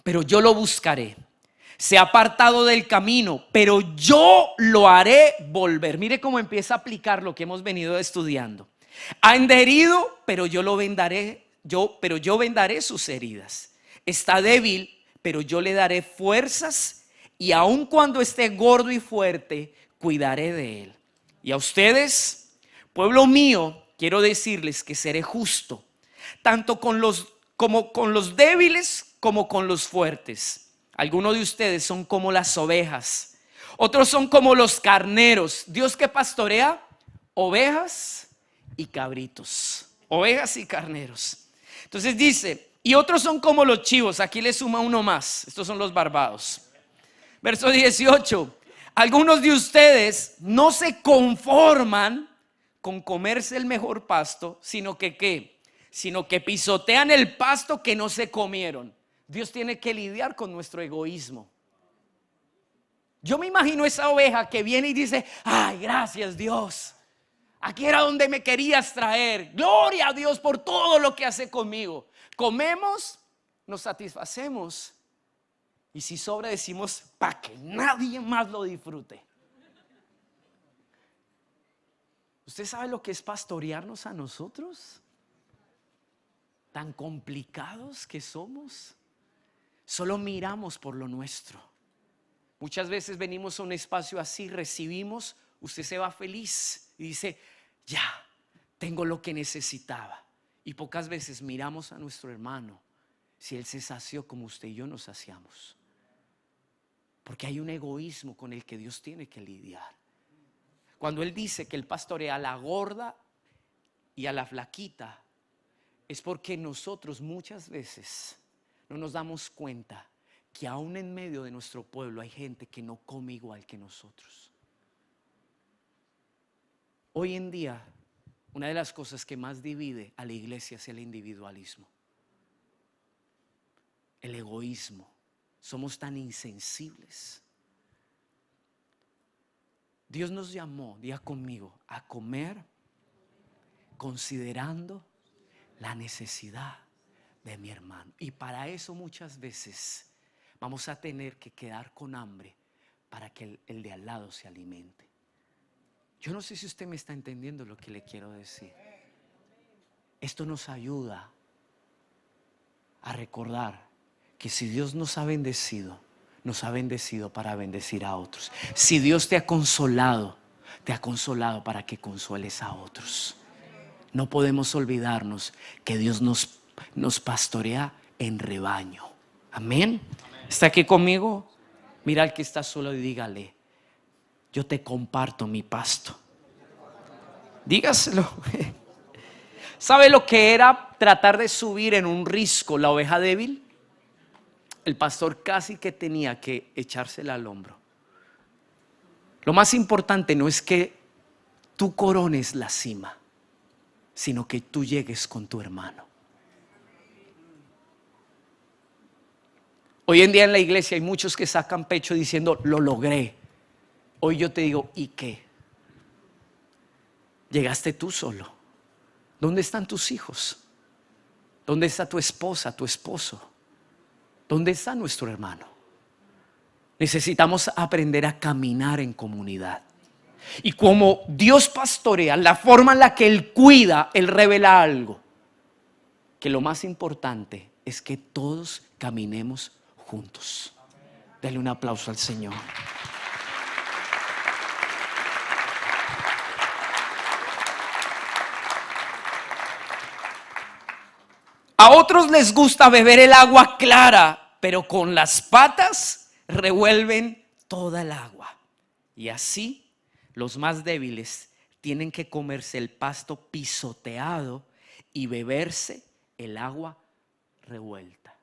pero yo lo buscaré. Se ha apartado del camino, pero yo lo haré volver. Mire cómo empieza a aplicar lo que hemos venido estudiando. Ha herido, pero yo lo vendaré. Pero yo vendaré sus heridas. Está débil, pero yo le daré fuerzas, y aun cuando esté gordo y fuerte, cuidaré de él. Y a ustedes, pueblo mío, quiero decirles que seré justo, tanto con los débiles como con los fuertes. Algunos de ustedes son como las ovejas, otros son como los carneros. Dios que pastorea ovejas y cabritos, ovejas y carneros. Entonces dice, y otros son como los chivos. Aquí le suma uno más, estos son los barbados. Verso 18, algunos de ustedes no se conforman con comerse el mejor pasto, sino que ¿qué? Sino que pisotean el pasto que no se comieron. Dios tiene que lidiar con nuestro egoísmo. Yo me imagino esa oveja que viene y dice, ay, gracias Dios, aquí era donde me querías traer. Gloria a Dios por todo lo que hace conmigo. Comemos, nos satisfacemos, y si sobra decimos para que nadie más lo disfrute. ¿Usted sabe lo que es pastorearnos a nosotros? Tan complicados que somos. Solo miramos por lo nuestro. Muchas veces venimos a un espacio así, recibimos, usted se va feliz y dice, ya, tengo lo que necesitaba. Y pocas veces miramos a nuestro hermano si él se sació como usted y yo nos saciamos. Porque hay un egoísmo con el que Dios tiene que lidiar. Cuando Él dice que Él pastorea a la gorda y a la flaquita, es porque nosotros muchas veces no nos damos cuenta que aún en medio de nuestro pueblo hay gente que no come igual que nosotros. Hoy en día, una de las cosas que más divide a la iglesia es el individualismo, el egoísmo. Somos tan insensibles. Dios nos llamó, diga conmigo, a comer considerando la necesidad de mi hermano. Y para eso muchas veces vamos a tener que quedar con hambre para que el de al lado se alimente. Yo no sé si usted me está entendiendo lo que le quiero decir. Esto nos ayuda a recordar que si Dios nos ha bendecido para bendecir a otros. Si Dios te ha consolado para que consueles a otros. No podemos olvidarnos que Dios nos pastorea en rebaño. Amén. ¿Está aquí conmigo? Mira al que está solo y dígale, yo te comparto mi pasto. Dígaselo. ¿Sabe lo que era tratar de subir en un risco la oveja débil? El pastor casi que tenía que echársela al hombro. Lo más importante no es que tú corones la cima, sino que tú llegues con tu hermano. Hoy en día en la iglesia hay muchos que sacan pecho diciendo, lo logré. Hoy yo te digo, ¿y qué? Llegaste tú solo. ¿Dónde están tus hijos? ¿Dónde está tu esposa, tu esposo? ¿Dónde está nuestro hermano? Necesitamos aprender a caminar en comunidad. Y como Dios pastorea, la forma en la que Él cuida, Él revela algo. Que lo más importante es que todos caminemos juntos. Dale un aplauso al Señor. A otros les gusta beber el agua clara, pero con las patas revuelven toda el agua. Y así los más débiles tienen que comerse el pasto pisoteado y beberse el agua revuelta.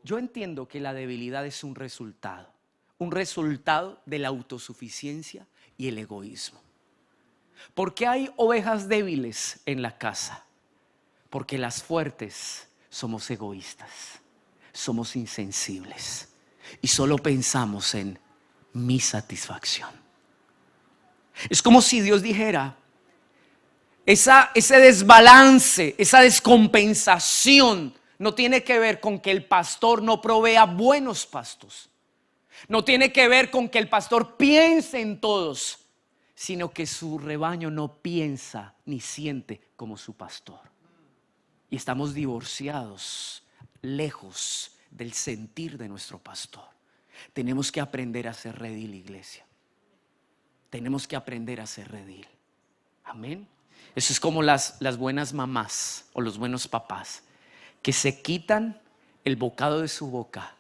Yo entiendo que la debilidad es un resultado de la autosuficiencia y el egoísmo. ¿Por qué hay ovejas débiles en la casa? Porque las fuertes somos egoístas. somos insensibles y solo pensamos en mi satisfacción. Es como si Dios dijera, ese desbalance, esa descompensación no tiene que ver con que el pastor no provea buenos pastos. No tiene que ver con que el pastor piense en todos, sino que su rebaño no piensa ni siente como su pastor. Y estamos divorciados, lejos del sentir de nuestro pastor. Tenemos que aprender a ser redil, iglesia. Tenemos que aprender a ser redil. Amén. Eso es como las buenas mamás o los buenos papás que se quitan el bocado de su boca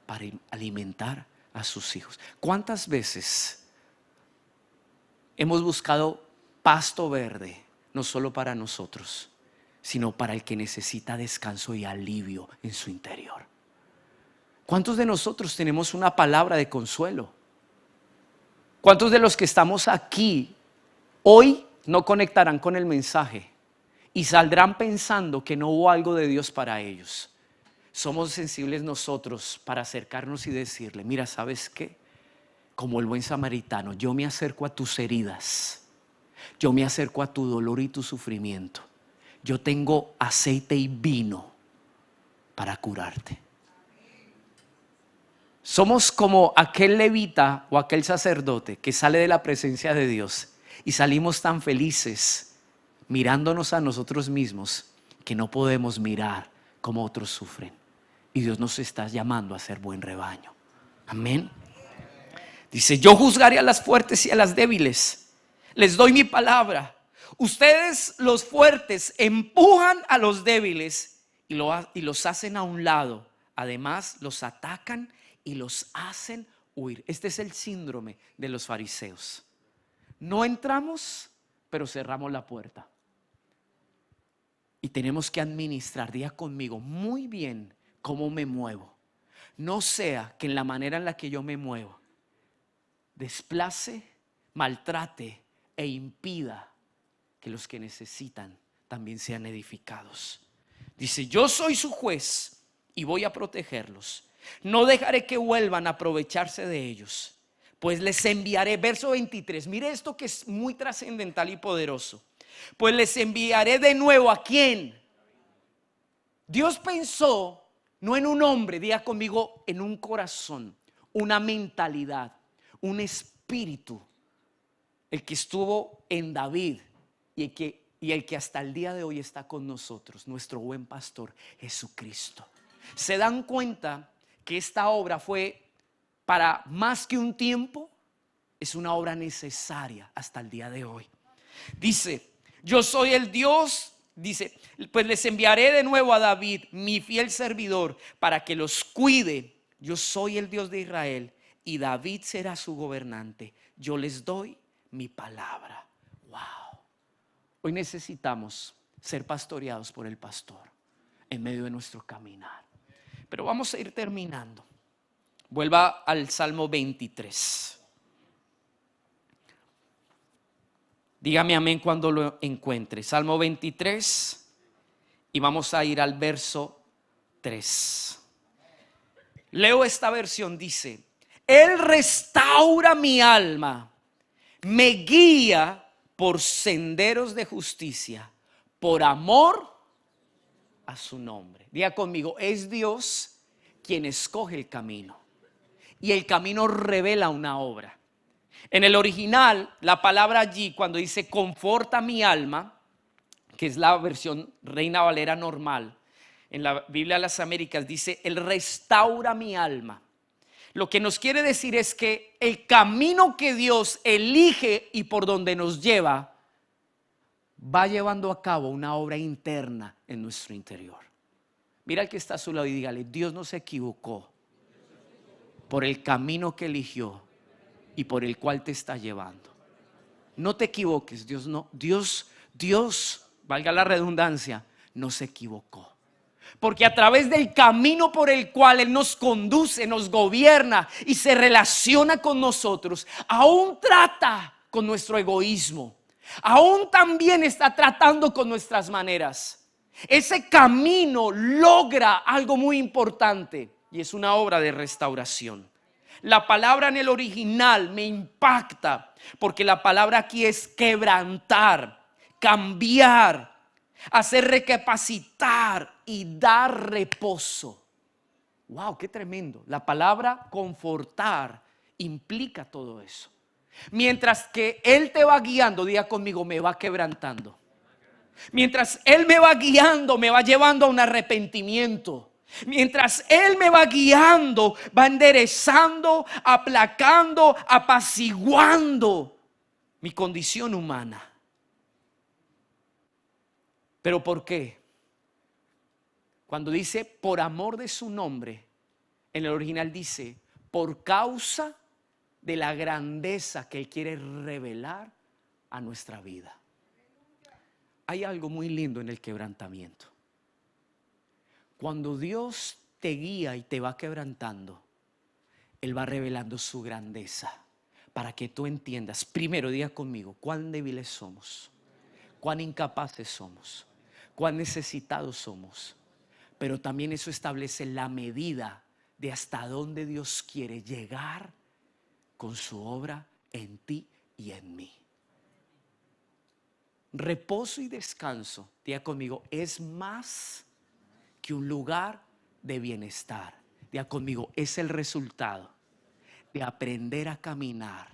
para alimentar a sus hijos. ¿Cuántas veces hemos buscado pasto verde, no solo para nosotros, sino para el que necesita descanso y alivio en su interior? ¿Cuántos de nosotros tenemos una palabra de consuelo? ¿Cuántos de los que estamos aquí hoy no conectarán con el mensaje y saldrán pensando que no hubo algo de Dios para ellos? Somos sensibles nosotros para acercarnos y decirle, mira, ¿sabes qué? Como el buen samaritano, yo me acerco a tus heridas, yo me acerco a tu dolor y tu sufrimiento. Yo tengo aceite y vino para curarte. Somos como aquel levita o aquel sacerdote que sale de la presencia de Dios y salimos tan felices mirándonos a nosotros mismos que no podemos mirar cómo otros sufren. Y Dios nos está llamando a ser buen rebaño. Amén. Dice, yo juzgaré a las fuertes y a las débiles. Les doy mi palabra. Ustedes, los fuertes, empujan a los débiles y los hacen a un lado. Además, los atacan y los hacen huir. Este es el síndrome de los fariseos. No entramos, pero cerramos la puerta. Y tenemos que administrar, diga conmigo, muy bien cómo me muevo. No sea que en la manera en la que yo me muevo desplace, maltrate e impida que los que necesitan también sean edificados. Dice, yo soy su juez y voy a protegerlos. No dejaré que vuelvan a aprovecharse de ellos, pues les enviaré, verso 23, mire esto que es muy trascendental y poderoso. Pues les enviaré de nuevo, ¿a quién? Dios pensó no en un hombre, diga conmigo, en un corazón, una mentalidad, un espíritu, el que estuvo en David y el que hasta el día de hoy está con nosotros, nuestro buen pastor Jesucristo. ¿Se dan cuenta que esta obra fue para más que un tiempo? Es una obra necesaria hasta el día de hoy. Dice, yo soy el Dios. Dice, pues les enviaré de nuevo a David, mi fiel servidor, para que los cuide. Yo soy el Dios de Israel y David será su gobernante. Yo les doy mi palabra. Wow. Hoy necesitamos ser pastoreados por el pastor en medio de nuestro caminar. Pero vamos a ir terminando. Vuelva al Salmo 23. Dígame amén cuando lo encuentre. Salmo 23 y vamos a ir al verso 3. Leo esta versión, dice, Él restaura mi alma, me guía por senderos de justicia, por amor a su nombre. Diga conmigo, es Dios quien escoge el camino y el camino revela una obra. En el original, la palabra allí, cuando dice conforta mi alma, que es la versión Reina Valera normal, en la Biblia de las Américas dice, Él restaura mi alma. Lo que nos quiere decir es que el camino que Dios elige y por donde nos lleva, va llevando a cabo una obra interna en nuestro interior. Mira al que está a su lado y dígale, Dios no se equivocó por el camino que eligió y por el cual te está llevando. No te equivoques, Dios, valga la redundancia, no se equivocó. Porque a través del camino por el cual Él nos conduce, nos gobierna y se relaciona con nosotros, aún trata con nuestro egoísmo, aún también está tratando con nuestras maneras. ese camino logra algo muy importante y es una obra de restauración. La palabra en el original me impacta porque la palabra aquí es quebrantar, cambiar, hacer recapacitar y dar reposo. Wow, qué tremendo. La palabra confortar implica todo eso. Mientras que Él te va guiando, diga conmigo, me va quebrantando. Mientras Él me va guiando, me va llevando a un arrepentimiento. Mientras Él me va guiando, va enderezando, aplacando, apaciguando mi condición humana. ¿Pero por qué? Cuando dice por amor de su nombre, en el original dice por causa de la grandeza que Él quiere revelar a nuestra vida. Hay algo muy lindo en el quebrantamiento. Cuando Dios te guía y te va quebrantando, Él va revelando su grandeza para que tú entiendas. Primero, diga conmigo, cuán débiles somos, cuán incapaces somos, cuán necesitados somos. Pero también eso establece la medida de hasta dónde Dios quiere llegar con su obra en ti y en mí. Reposo y descanso, diga conmigo, es más que un lugar de bienestar. Diga conmigo, es el resultado de aprender a caminar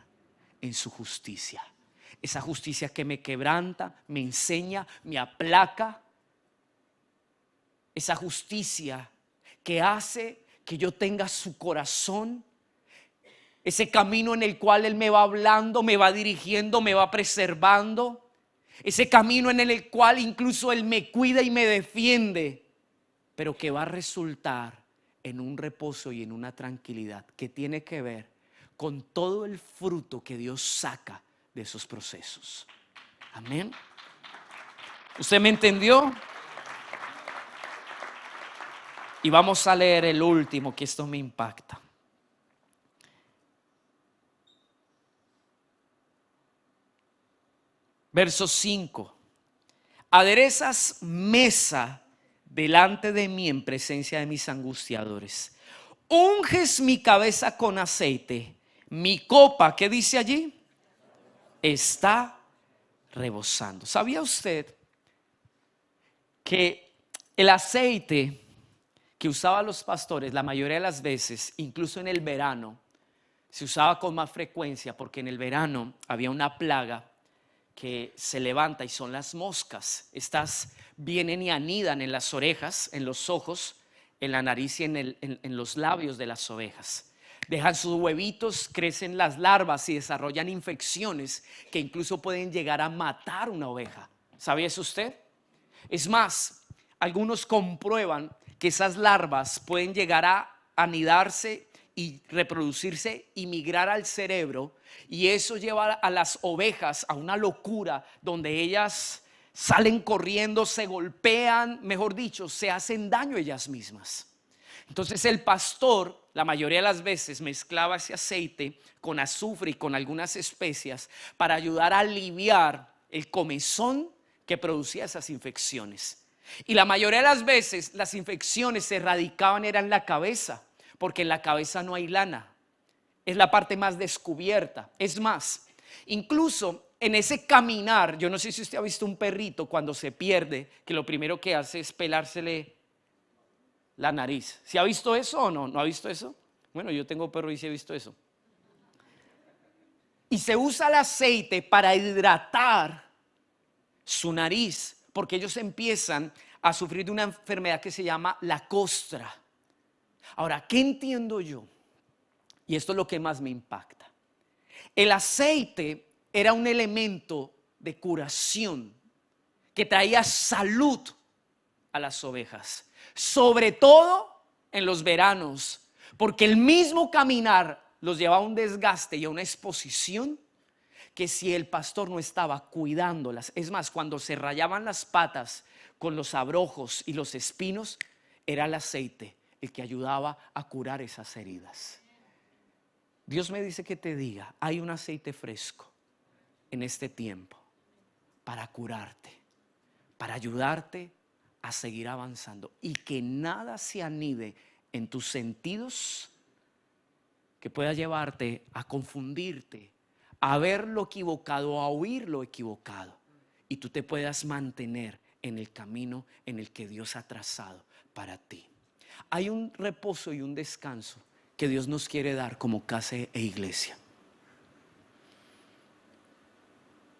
en su justicia. Esa justicia que me quebranta, me enseña, me aplaca. Esa justicia que hace que yo tenga su corazón. Ese camino en el cual Él me va hablando, me va dirigiendo, me va preservando. Ese camino en el cual incluso Él me cuida y me defiende, pero que va a resultar en un reposo y en una tranquilidad que tiene que ver con todo el fruto que Dios saca de esos procesos. Amén. ¿Usted me entendió? Y vamos a leer el último, que esto me impacta. Verso 5. Aderezas mesa delante de mí en presencia de mis angustiadores. Unges mi cabeza con aceite. Mi copa, ¿qué dice allí? Está rebosando. ¿Sabía usted que el aceite que usaban los pastores la mayoría de las veces, incluso en el verano, se usaba con más frecuencia porque en el verano había una plaga que se levanta y son las moscas? Estas vienen y anidan en las orejas, en los ojos, en la nariz y en los labios de las ovejas. Dejan sus huevitos, crecen las larvas y desarrollan infecciones que incluso pueden llegar a matar una oveja. ¿Sabía eso usted? Es más, algunos comprueban que esas larvas pueden llegar a anidarse y reproducirse y migrar al cerebro, y eso lleva a las ovejas a una locura donde ellas salen corriendo, se golpean, mejor dicho, se hacen daño ellas mismas. Entonces el pastor la mayoría de las veces mezclaba ese aceite con azufre y con algunas especias para ayudar a aliviar el comezón que producía esas infecciones. Y la mayoría de las veces las infecciones se radicaban era en la cabeza, porque en la cabeza no hay lana, es la parte más descubierta. Es más, incluso en ese caminar, yo no sé si usted ha visto un perrito cuando se pierde, que lo primero que hace es pelársele la nariz. ¿Sí ha visto eso o no? ¿No ha visto eso? Bueno, yo tengo perro y sí he visto eso. Y se usa el aceite para hidratar su nariz, porque ellos empiezan a sufrir de una enfermedad que se llama la costra. Ahora, ¿qué entiendo yo? Y esto es lo que más me impacta. El aceite era un elemento de curación que traía salud a las ovejas, sobre todo en los veranos, porque el mismo caminar los llevaba a un desgaste y a una exposición que si el pastor no estaba cuidándolas, es más, cuando se rayaban las patas con los abrojos y los espinos, era el aceite el que ayudaba a curar esas heridas. Dios me dice que te diga, hay un aceite fresco en este tiempo para curarte, para ayudarte a seguir avanzando y que nada se anide en tus sentidos que pueda llevarte a confundirte, a ver lo equivocado, a oír lo equivocado, y tú te puedas mantener en el camino en el que Dios ha trazado para ti. Hay un reposo y un descanso que Dios nos quiere dar como casa e iglesia.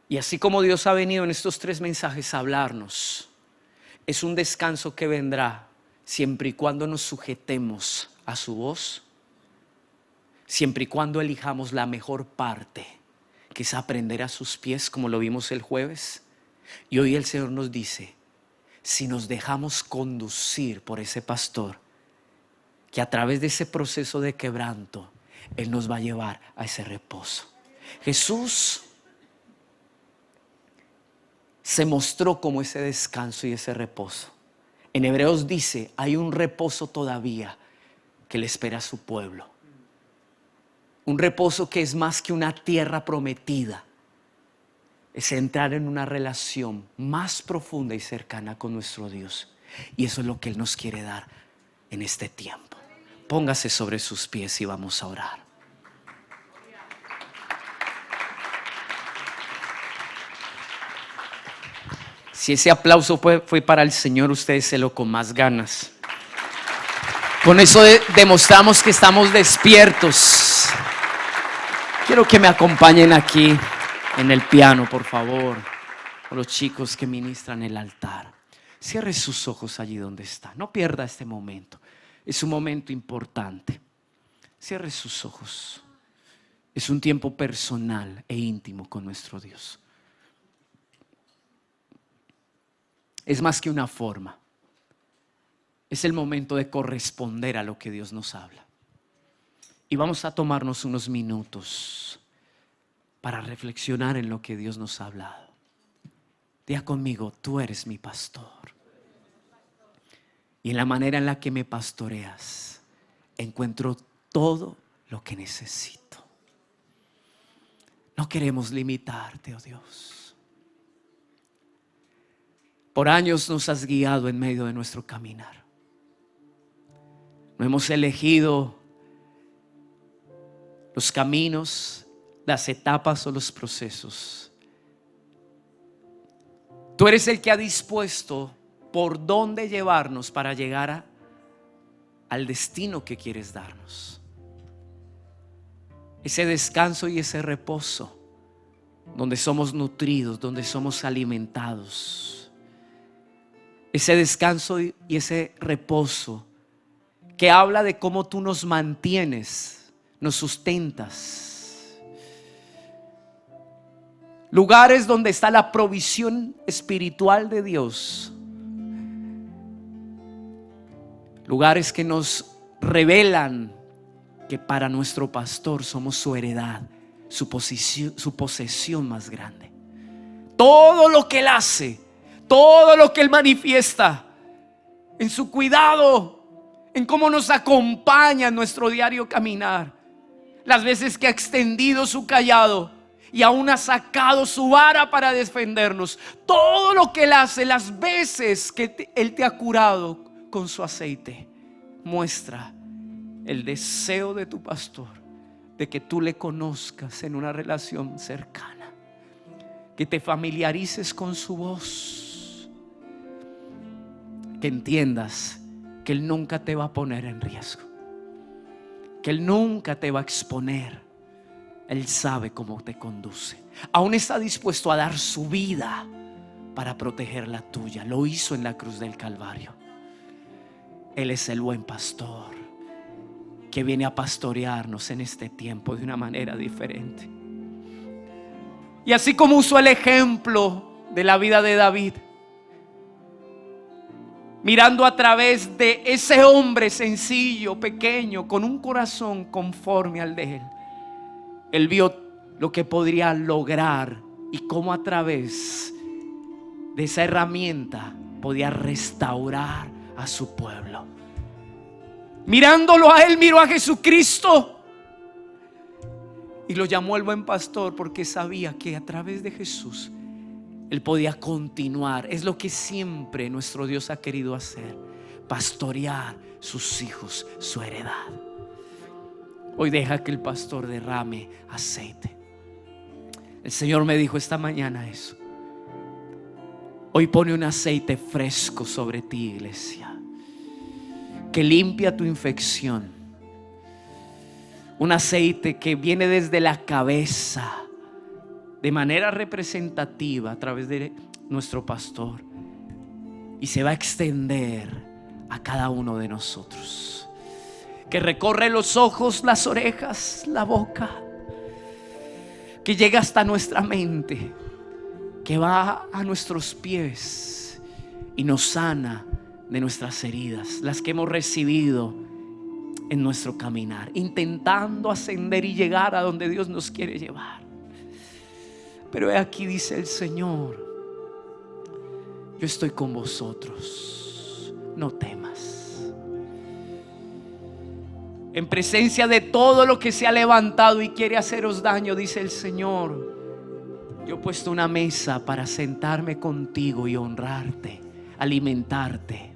Y así como Dios ha venido en estos 3 mensajes a hablarnos, es un descanso que vendrá siempre y cuando nos sujetemos a su voz, siempre y cuando elijamos la mejor parte, que es aprender a sus pies, como lo vimos el jueves. Y hoy el Señor nos dice, si nos dejamos conducir por ese pastor, que a través de ese proceso de quebranto, Él nos va a llevar a ese reposo. Jesús se mostró como ese descanso y ese reposo. En Hebreos dice, hay un reposo todavía que le espera a su pueblo. Un reposo que es más que una tierra prometida. Es entrar en una relación más profunda y cercana con nuestro Dios. Y eso es lo que Él nos quiere dar en este tiempo. Póngase sobre sus pies y vamos a orar. Si ese aplauso fue para el Señor, ustedes se lo con más ganas. Con eso demostramos que estamos despiertos. Quiero que me acompañen aquí en el piano, por favor, con los chicos que ministran el altar. Cierre sus ojos allí donde está. No pierda este momento. Es un momento importante. Cierre sus ojos. Es un tiempo personal e íntimo con nuestro Dios. Es más que una forma. Es el momento de corresponder a lo que Dios nos habla. Y vamos a tomarnos unos minutos para reflexionar en lo que Dios nos ha hablado. Diga conmigo, tú eres mi pastor. Y en la manera en la que me pastoreas, encuentro todo lo que necesito. No queremos limitarte, oh Dios. Por años nos has guiado en medio de nuestro caminar. No hemos elegido los caminos, las etapas o los procesos. Tú eres el que ha dispuesto por dónde llevarnos para llegar al destino que quieres darnos. Ese descanso y ese reposo donde somos nutridos, donde somos alimentados. Ese descanso y ese reposo que habla de cómo tú nos mantienes, nos sustentas. Lugares donde está la provisión espiritual de Dios. Lugares que nos revelan que para nuestro pastor somos su heredad, su posesión más grande. Todo lo que Él hace, todo lo que Él manifiesta en su cuidado, en cómo nos acompaña en nuestro diario caminar, las veces que ha extendido su cayado y aún ha sacado su vara para defendernos, todo lo que Él hace, las veces que Él te ha curado con su aceite, muestra el deseo de tu pastor de que tú le conozcas en una relación cercana, que te familiarices con su voz, que entiendas que Él nunca te va a poner en riesgo, que Él nunca te va a exponer. Él sabe cómo te conduce. Aún está dispuesto a dar su vida para proteger la tuya. Lo hizo en la cruz del Calvario. Él es el buen pastor que viene a pastorearnos en este tiempo de una manera diferente. Y así como usó el ejemplo de la vida de David, mirando a través de ese hombre sencillo, pequeño, con un corazón conforme al de él, él vio lo que podría lograr y cómo a través de esa herramienta podía restaurar a su pueblo. Mirándolo a él, miró a Jesucristo y lo llamó el buen pastor, porque sabía que a través de Jesús Él podía continuar. Es lo que siempre nuestro Dios ha querido hacer: pastorear sus hijos, su heredad. Hoy deja que el pastor derrame aceite. El Señor me dijo esta mañana eso. Hoy pone un aceite fresco sobre ti, iglesia, que limpia tu infección. Un aceite que viene desde la cabeza, de manera representativa, a través de nuestro pastor, y se va a extender a cada uno de nosotros, que recorre los ojos, las orejas, la boca, que llega hasta nuestra mente, que va a nuestros pies y nos sana de nuestras heridas, las que hemos recibido en nuestro caminar, intentando ascender y llegar a donde Dios nos quiere llevar. Pero aquí dice el Señor: yo estoy con vosotros, no temas. En presencia de todo lo que se ha levantado y quiere haceros daño, dice el Señor, yo he puesto una mesa para sentarme contigo y honrarte, alimentarte.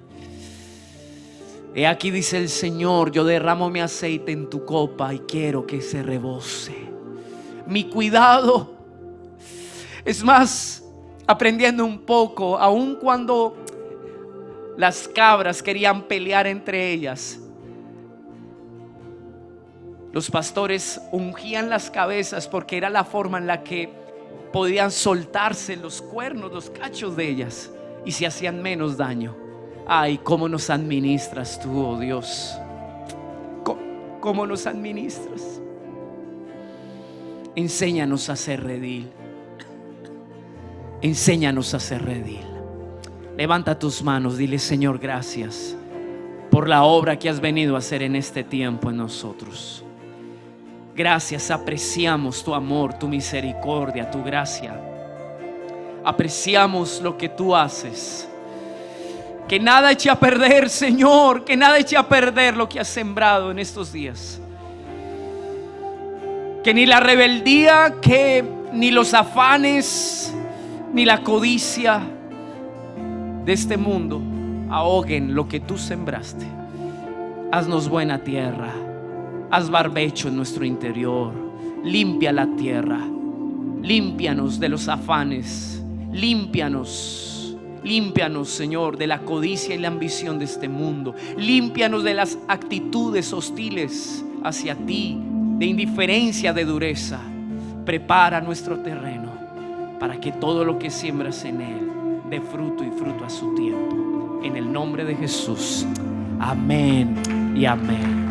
He aquí, dice el Señor, yo derramo mi aceite en tu copa y quiero que se rebose. Mi cuidado, es más, aprendiendo un poco, aun cuando las cabras querían pelear entre ellas, los pastores ungían las cabezas porque era la forma en la que podían soltarse los cuernos, los cachos de ellas, y se hacían menos daño. Ay, cómo nos administras tú, oh Dios. ¿Cómo nos administras? Enséñanos a ser redil. Enséñanos a ser redil. Levanta tus manos, dile: Señor, gracias por la obra que has venido a hacer en este tiempo en nosotros. Gracias, apreciamos tu amor, tu misericordia, tu gracia. Apreciamos lo que tú haces. Que nada eche a perder, Señor, que nada eche a perder lo que has sembrado en estos días. Que ni la rebeldía, que ni los afanes, ni la codicia de este mundo ahoguen lo que tú sembraste. Haznos buena tierra, haz barbecho en nuestro interior, limpia la tierra, límpianos de los afanes, límpianos, Señor, de la codicia y la ambición de este mundo. Límpianos de las actitudes hostiles hacia ti, de indiferencia, de dureza. Prepara nuestro terreno para que todo lo que siembras en él dé fruto, y fruto a su tiempo. En el nombre de Jesús. Amén y amén.